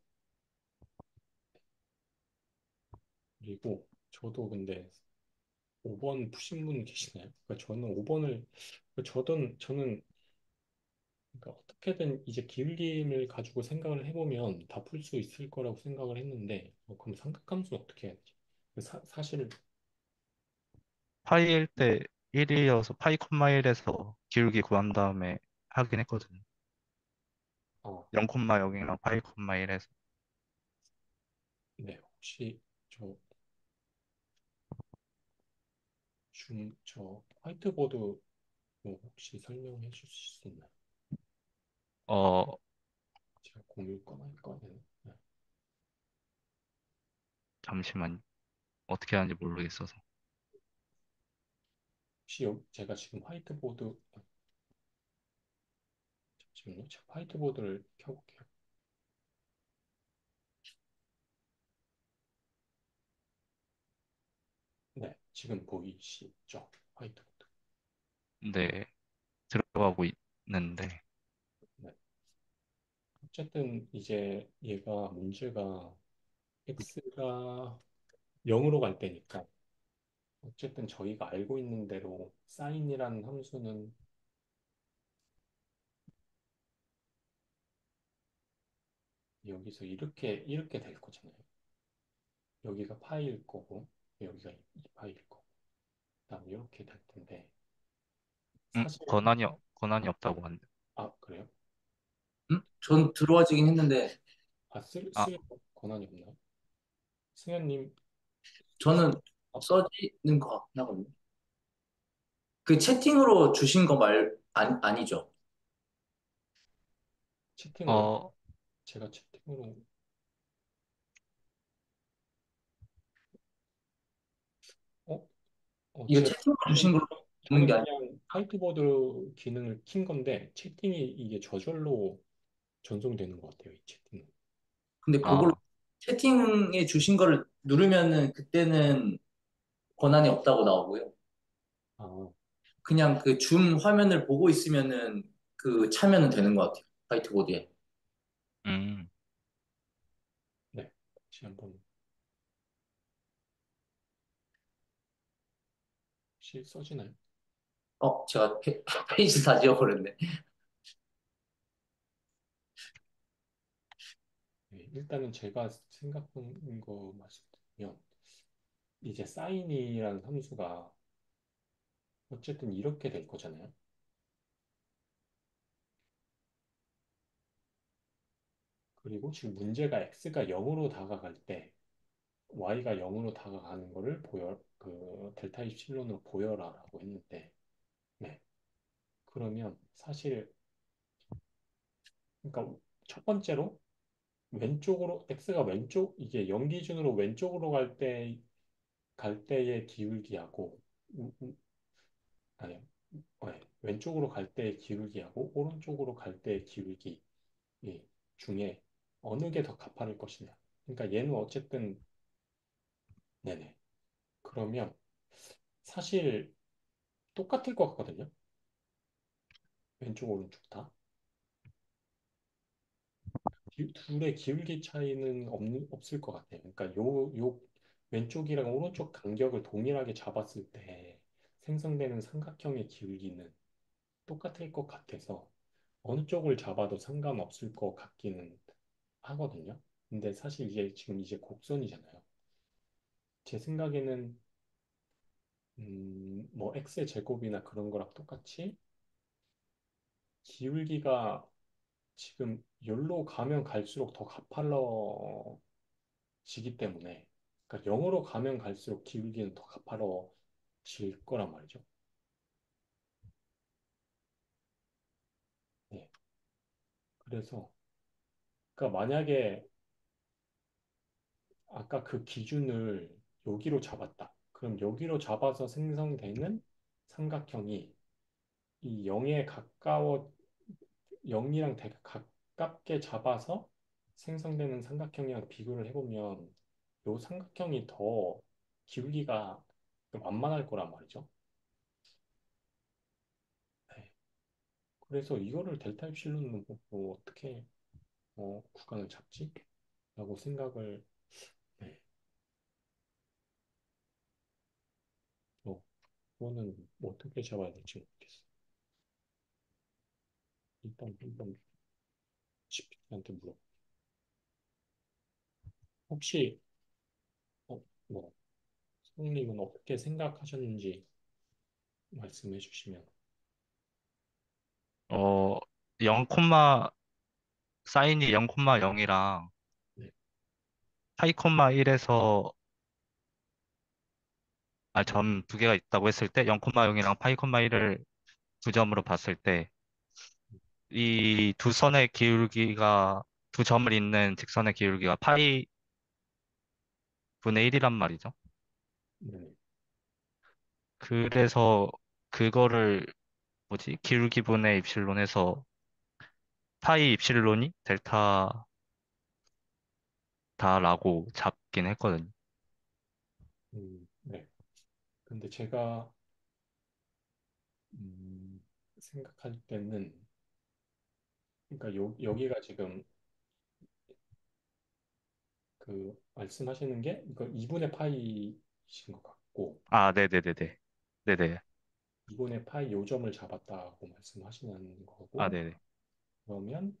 그리고 저도 근데 5번 푸신 분 계시나요? 그러니까 저는 5번을 저는 그러니까 어떻게든 이제 기울기를 가지고 생각을 해보면 다 풀 수 있을 거라고 생각을 했는데 그럼 삼각함수는 어떻게 해야 되지? 사실 파이일 때 1이어서 파이 콤마 1에서 기울기 구한 다음에 하긴 했거든요. 어, 0 콤마 0이랑 파이 콤마 1에서. 네 혹시 저 저 화이트보드 뭐 혹시 설명해 주실 수 있나요? 어, 제가 공유 꺼낼까요? 네. 잠시만. 어떻게 하는지 모르겠어서. 혹시 제가 지금 화이트보드 잠시만요. 제가 화이트보드를 켜볼게요. 네, 지금 보이시죠? 화이트보드. 네, 들어가고 있는데. 네. 어쨌든 이제 얘가 문제가 x가 0으로 갈 때니까 어쨌든 저희가 알고 있는 대로 사인이라는 함수는 여기서 이렇게 될 거잖아요. 여기가 파이일 거고 여기가 2파이일 거고 그다음 이렇게 될 텐데 사실 권한이 없다고 하는데. 아 그래요? 전 들어와지긴 했는데 아, 쓸 권한이 없나요? 승현님 저는 아, 써지는 것 같긴 하거든요. 그 채팅으로 주신 거 아니죠? 채팅으로요? 어, 제가 채팅으로 어? 이거 채팅으로 주신 걸로 있는 게 저는 아니. 그냥 화이트보드 기능을 킨 건데 채팅이 이게 저절로 전송되는 것 같아요, 이 채팅은. 근데 그걸 아, 채팅에 주신 거를 누르면은 그때는 권한이 없다고 나오고요. 아, 그냥 그 줌 화면을 보고 있으면은 그 차면은 되는 것 같아요. 화이트보드에. 음, 네. 다시 한번 혹시 써지나요? 제가 페이지 다 지워버렸네. 네, 일단은 제가 생각한 거 말씀드리면 이제 사인이라는 함수가 어쨌든 이렇게 될 거잖아요. 그리고 지금 문제가 x가 0으로 다가갈 때 y가 0으로 다가가는 거를 델타 입실론으로 보여라라고 했는데 네. 그러면 사실 그러니까 첫 번째로 왼쪽으로 x가 왼쪽 이게 0 기준으로 왼쪽으로 갈 때의 기울기하고 아니요. 네. 왼쪽으로 갈 때의 기울기하고 오른쪽으로 갈 때의 기울기 중에 어느 게 더 가파를 것이냐. 그러니까 얘는 어쨌든 네네. 그러면 사실 똑같을 것 같거든요. 왼쪽 오른쪽 다. 둘의 기울기 차이는 없을 것 같아요. 그러니까 요 왼쪽이랑 오른쪽 간격을 동일하게 잡았을 때 생성되는 삼각형의 기울기는 똑같을 것 같아서 어느 쪽을 잡아도 상관없을 것 같기는 하거든요. 근데 사실 이게 지금 이제 곡선이잖아요. 제 생각에는 뭐 x의 제곱이나 그런 거랑 똑같이 기울기가 지금 열로 가면 갈수록 더 가팔러지기 때문에 그러니까 0으로 가면 갈수록 기울기는 더 가팔러질 거란 말이죠. 네. 그래서 그러니까 만약에 아까 그 기준을 여기로 잡았다. 그럼 여기로 잡아서 생성되는 삼각형이 이 0에 가까워 0이랑 되게 가깝게 잡아서 생성되는 삼각형이랑 비교를 해보면 이 삼각형이 더 기울기가 완만할 거란 말이죠. 네. 그래서 이거를 델타 입실론은 뭐 어떻게 구간을 잡지? 라고 생각을 네. 그거는 뭐 어떻게 잡아야 될지 모르겠어. 일단 한번 GPT한테 물어. 혹시 뭐 성님은 어떻게 생각하셨는지 말씀해 주시면. 어, 0, 사인이 0,0이랑 네. 파이 콤마 1에서 점 두 개가 있다고 했을 때 0,0이랑 파이 콤마 1을 두 점으로 봤을 때 이 두 선의 기울기가 두 점을 잇는 직선의 기울기가 파이 분의 1이란 말이죠. 네. 그래서 그거를 뭐지? 기울기 분의 입실론 해서 파이 입실론이 델타다라고 잡긴 했거든요. 네. 근데 제가 생각할 때는 그러니까 여기가 지금 그 말씀하시는 게 이거 2분의 파이신 것 같고 아, 네네네네. 네네. 2분의 파이 요점을 잡았다고 말씀하시는 아, 거고 네네. 그러면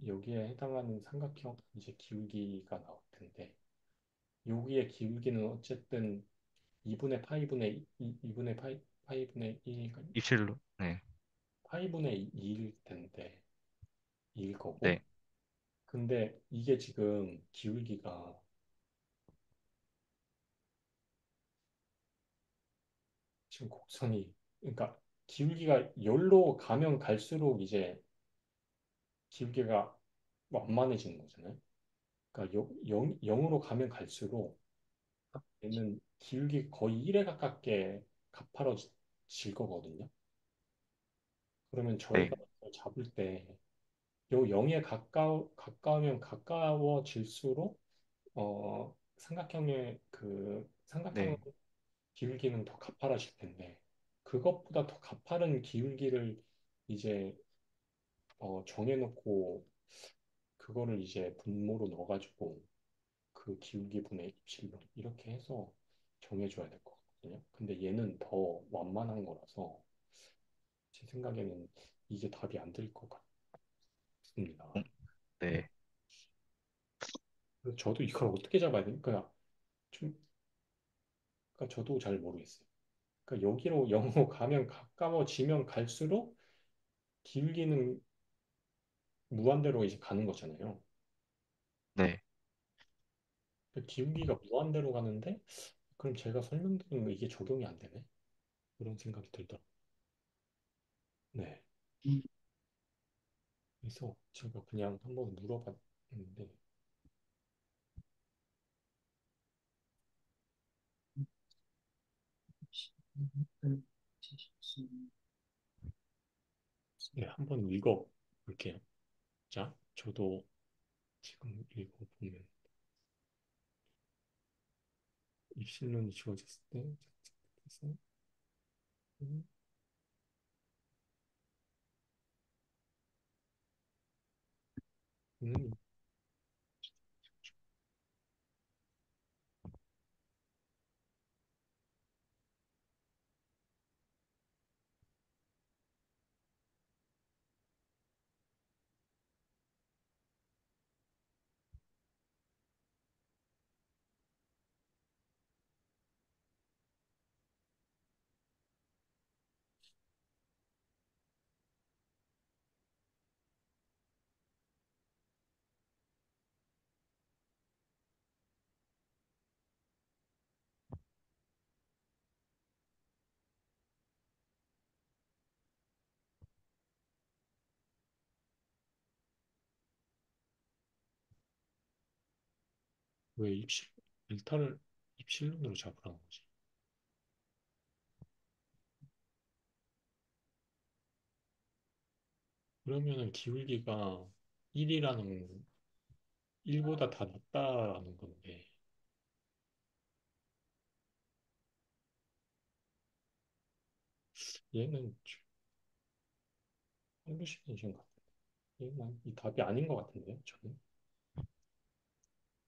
여기에 해당하는 삼각형 이제 기울기가 나올 텐데 여기의 기울기는 어쨌든 2분의 파이분의 2분의 파이분의 1 입실론. 네. 파이분의 2일 텐데 2일 거고 네. 근데 이게 지금 기울기가 지금 곡선이 그러니까 기울기가 열로 가면 갈수록 이제 기울기가 완만해지는 거잖아요. 그러니까 0으로 가면 갈수록 얘는 기울기 거의 1에 가깝게 가파라질 거거든요. 그러면 저희가 네. 잡을 때 요 0에 가까우면 가까워질수록 삼각형의 그 삼각형 네. 기울기는 더 가파라질 텐데 그것보다 더 가파른 기울기를 이제 정해놓고 그거를 이제 분모로 넣어가지고 그 기울기 분의 입실로 이렇게 해서 정해줘야 될 것 같거든요. 근데 얘는 더 완만한 거라서 제 생각에는 이게 답이 안 될 것 같습니다. 음, 네. 그래서 저도 이걸 어떻게 잡아야 되니까 좀 그러니까 저도 잘 모르겠어요. 그러니까 여기로 0으로 가면 가까워지면 갈수록 기울기는 무한대로 이제 가는 거잖아요. 네. 그러니까 기울기가 무한대로 가는데 그럼 제가 설명드린 거 이게 적용이 안 되네? 그런 생각이 들더라고요. 네. 음, 그래서 제가 그냥 한번 물어봤는데 네, 한번 읽어볼게요. 자, 저도 지금 읽어보면 입실론이 주어졌을 때 그래서 음, 왜 일타를 입실론으로 잡으라는 거지? 그러면은 기울기가 1이라는 1보다 다 낮다라는 건데 얘는 hallucination 같아. 얘는 이 답이 아닌 것 같은데요, 저는.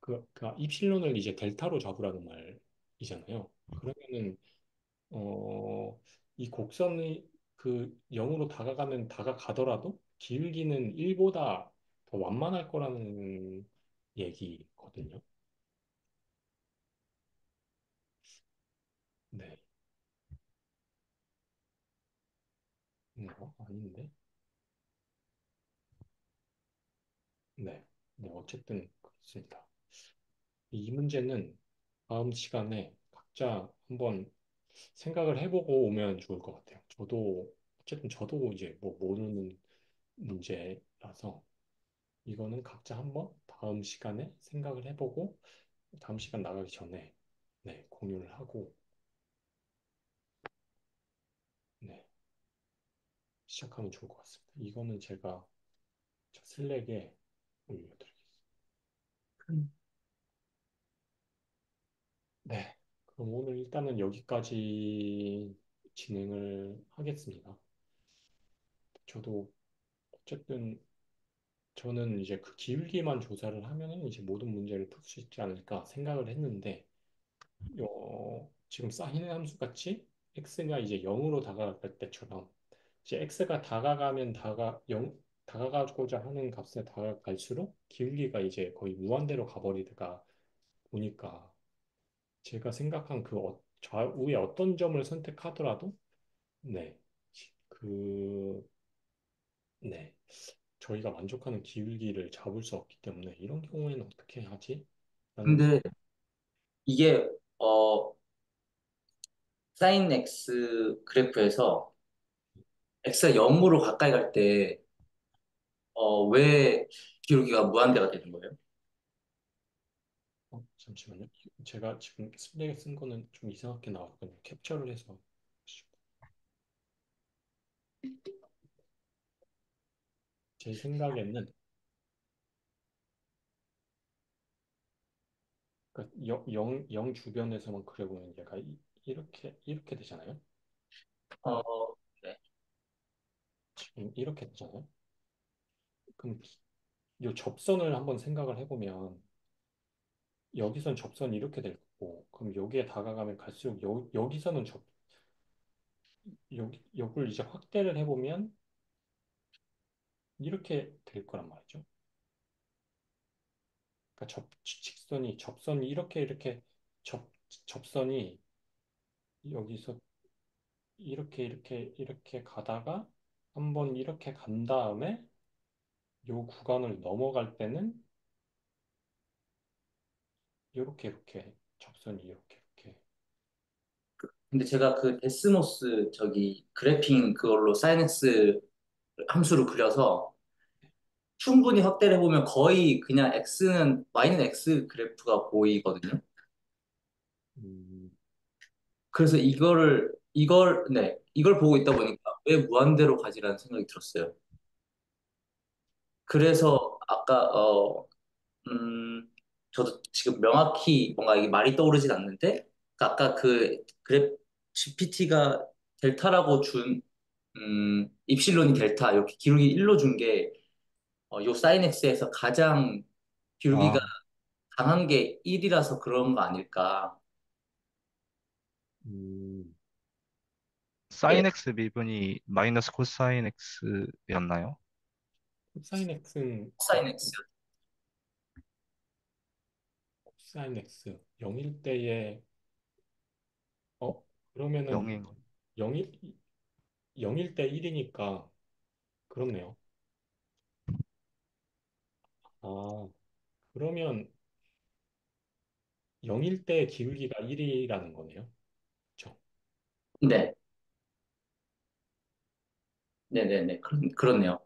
그 입실론을 이제 델타로 잡으라는 말이잖아요. 그러면은 어, 이 곡선이 그 0으로 다가가면 다가가더라도 기울기는 1보다 더 완만할 거라는 얘기거든요. 네. 아닌데? 네. 네, 어쨌든 그렇습니다. 이 문제는 다음 시간에 각자 한번 생각을 해보고 오면 좋을 것 같아요. 어쨌든 저도 이제 뭐 모르는 문제라서 이거는 각자 한번 다음 시간에 생각을 해보고 다음 시간 나가기 전에 네, 공유를 하고 네, 시작하면 좋을 것 같습니다. 이거는 제가 저 슬랙에 올려드리겠습니다. 네, 그럼 오늘 일단은 여기까지 진행을 하겠습니다. 저도 어쨌든 저는 이제 그 기울기만 조사를 하면은 이제 모든 문제를 풀 수 있지 않을까 생각을 했는데 지금 사인 함수 같이 x가 이제 0으로 다가갈 때처럼 이제 x가 다가가고자 하는 값에 다가갈수록 기울기가 이제 거의 무한대로 가버리다가 보니까 제가 생각한 좌우의 어떤 점을 선택하더라도 네, 그, 네, 저희가 만족하는 기울기를 잡을 수 없기 때문에 이런 경우에는 어떻게 하지? 라는 근데 이게 사인 X 그래프에서 X가 0으로 가까이 갈 때 왜 기울기가 무한대가 되는 거예요? 잠시만요. 제가 지금 슬랙에 쓴 거는 좀 이상하게 나왔거든요. 캡처를 해서 제 생각에는 그러니까 0 주변에서만 그려보면 얘가 이렇게 되잖아요. 어, 네. 지금 이렇게 되잖아요. 그럼 이 접선을 한번 생각을 해보면 여기선 접선이 이렇게 될 거고 그럼 여기에 다가가면 갈수록 여기서는 여기를 이제 확대를 해보면 이렇게 될 거란 말이죠. 그러니까 접선이 이렇게 접선이 여기서 이렇게 가다가 한번 이렇게 간 다음에 요 구간을 넘어갈 때는 이렇게 접선이 이렇게 근데 제가 그 데스모스 저기 그래핑 그걸로 사인 X 함수를 그려서 충분히 확대를 해보면 거의 그냥 Y는 X 그래프가 보이거든요. 음, 그래서 이걸 보고 있다 보니까 왜 무한대로 가지라는 생각이 들었어요. 그래서 아까, 음, 저도 지금 명확히 뭔가 이게 말이 떠오르진 않는데, 아까 GPT가 델타라고 입실론이 델타, 이렇게 기울기 1로 준 게, 요 사인 X에서 가장 기울기가 아, 강한 게 1이라서 그런 거 아닐까. 음, 예, 사인 X 미분이 마이너스 코사인 X였나요? 코사인 X는 사인 X. 코사인 X 0일 때에 그러면은 0인 거. 0일 0일 때 1이니까 그렇네요. 아, 그러면 0일 때 기울기가 1이라는 거네요. 그렇죠? 네, 네네네. 그렇네요.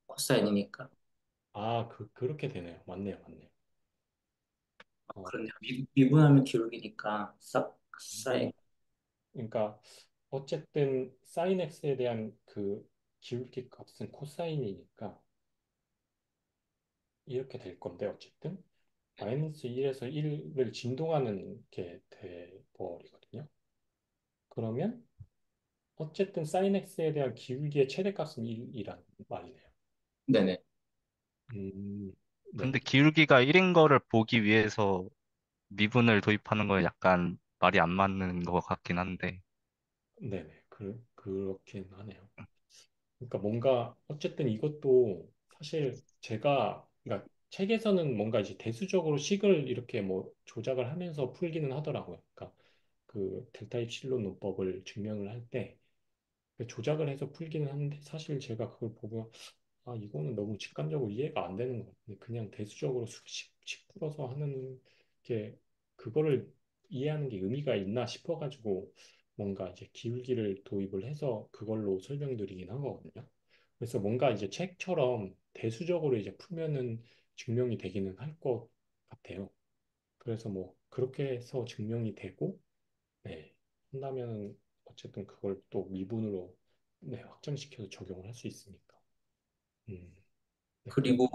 코사인이니까. 그렇게 되네요. 맞네요. 맞네요. 어, 그런데 미분하면 기울기니까 싹 쌓이. 미분, 그러니까 어쨌든 사인 x에 대한 그 기울기 값은 코사인이니까 이렇게 될 건데 어쨌든 마이너스 1에서 1을 진동하는 게 돼버리거든요. 그러면 어쨌든 사인 x에 대한 기울기의 최대값은 1이란 말이네요. 네네. 네, 근데 기울기가 1인 거를 보기 위해서 미분을 도입하는 건 약간 말이 안 맞는 것 같긴 한데. 네네. 그렇긴 하네요. 그러니까 뭔가 어쨌든 이것도 사실 제가 그러니까 책에서는 뭔가 이제 대수적으로 식을 이렇게 뭐 조작을 하면서 풀기는 하더라고요. 그러니까 그 델타 입실론 논법을 증명을 할 때 조작을 해서 풀기는 하는데 사실 제가 그걸 보고 아 이거는 너무 직관적으로 이해가 안 되는 것 같아요. 그냥 대수적으로 식 풀어서 하는 게 그거를 이해하는 게 의미가 있나 싶어가지고 뭔가 이제 기울기를 도입을 해서 그걸로 설명드리긴 한 거거든요. 그래서 뭔가 이제 책처럼 대수적으로 이제 풀면은 증명이 되기는 할 것 같아요. 그래서 뭐 그렇게 해서 증명이 되고 네, 한다면 어쨌든 그걸 또 미분으로 네, 확장시켜서 적용을 할 수 있으니까. 음, 네, 그리고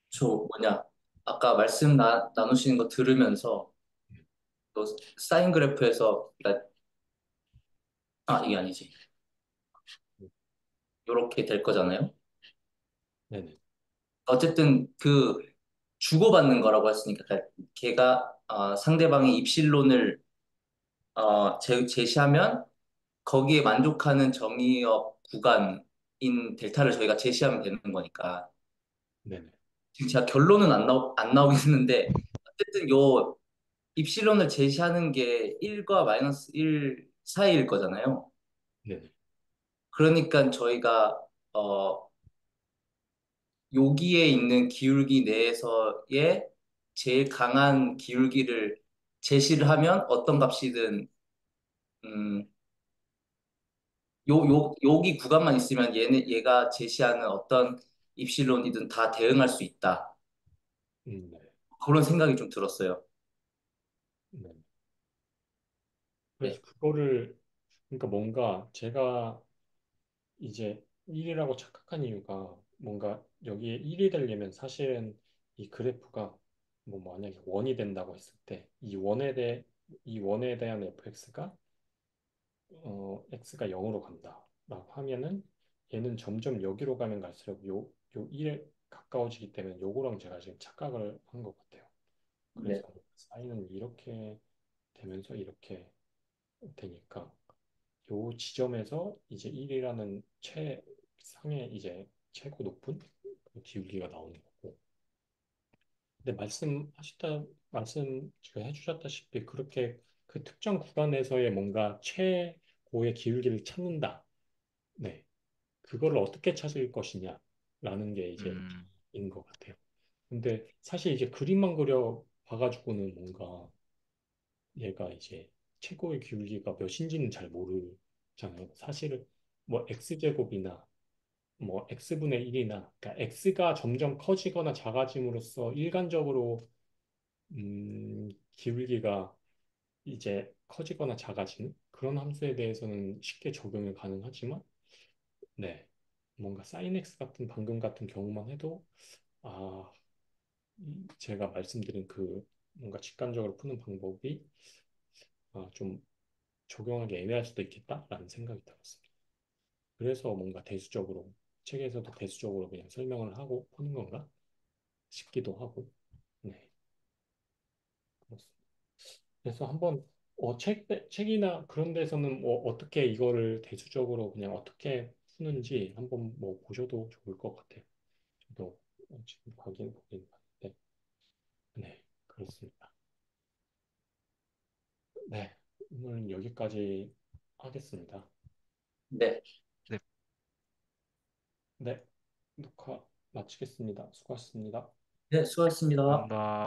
저 뭐냐 아까 말씀 나누시는 거 들으면서 또 사인 그래프에서 그러니까 이게 아니지. 요렇게 될 거잖아요. 네네, 어쨌든 그 주고받는 거라고 했으니까 그러니까 걔가 상대방이 입실론을 제시하면 거기에 만족하는 정의역 구간인 델타를 저희가 제시하면 되는 거니까 네네, 지금 제가 결론은 안 나오겠는데 어쨌든 요 입실론을 제시하는 게 1과 마이너스 1 사이일 거잖아요. 네네, 그러니까 저희가 어, 여기에 있는 기울기 내에서의 제일 강한 기울기를 제시를 하면 어떤 값이든 음, 여기 구간만 있으면 얘가 제시하는 어떤 입실론이든 다 대응할 수 있다. 네, 그런 생각이 좀 들었어요. 네. 그래서 네, 그거를 그러니까 뭔가 제가 이제 1이라고 착각한 이유가 뭔가 여기에 1이 되려면 사실은 이 그래프가 뭐 만약에 원이 된다고 했을 때 이 원에 대한 fx가 x가 0으로 간다라고 하면은 얘는 점점 여기로 가면 갈수록 요 1에 가까워지기 때문에 요거랑 제가 지금 착각을 한 것 같아요. 그래서 네. 사인은 이렇게 되면서 이렇게 되니까 요 지점에서 이제 1이라는 최상의 이제 최고 높은 그 기울기가 나오는 거고. 근데 말씀 지금 해주셨다시피 그렇게 그 특정 구간에서의 뭔가 최고의 기울기를 찾는다. 네. 그거를 어떻게 찾을 것이냐라는 게 이제 음, 인 것 같아요. 근데 사실 이제 그림만 그려 봐가지고는 뭔가 얘가 이제 최고의 기울기가 몇인지는 잘 모르잖아요. 사실은 뭐 x제곱이나 뭐 x분의 1이나 그러니까 x가 점점 커지거나 작아짐으로써 일관적으로 기울기가 이제 커지거나 작아지는 그런 함수에 대해서는 쉽게 적용이 가능하지만 네 뭔가 sin x 같은 방금 같은 경우만 해도 아 제가 말씀드린 그 뭔가 직관적으로 푸는 방법이 좀 적용하기 애매할 수도 있겠다라는 생각이 들었습니다. 그래서 뭔가 대수적으로 책에서도 대수적으로 그냥 설명을 하고 푸는 건가 싶기도 하고 네 그렇습니다. 그래서 한번 책이나 그런 데서는 뭐 어떻게 이거를 대수적으로 그냥 어떻게 푸는지 한번 뭐 보셔도 좋을 것 같아요. 저도 지금 보긴 봤는데 네 그렇습니다. 네 오늘 여기까지 하겠습니다. 네, 네, 네 녹화 마치겠습니다. 수고하셨습니다. 네, 수고하셨습니다. 감사합니다.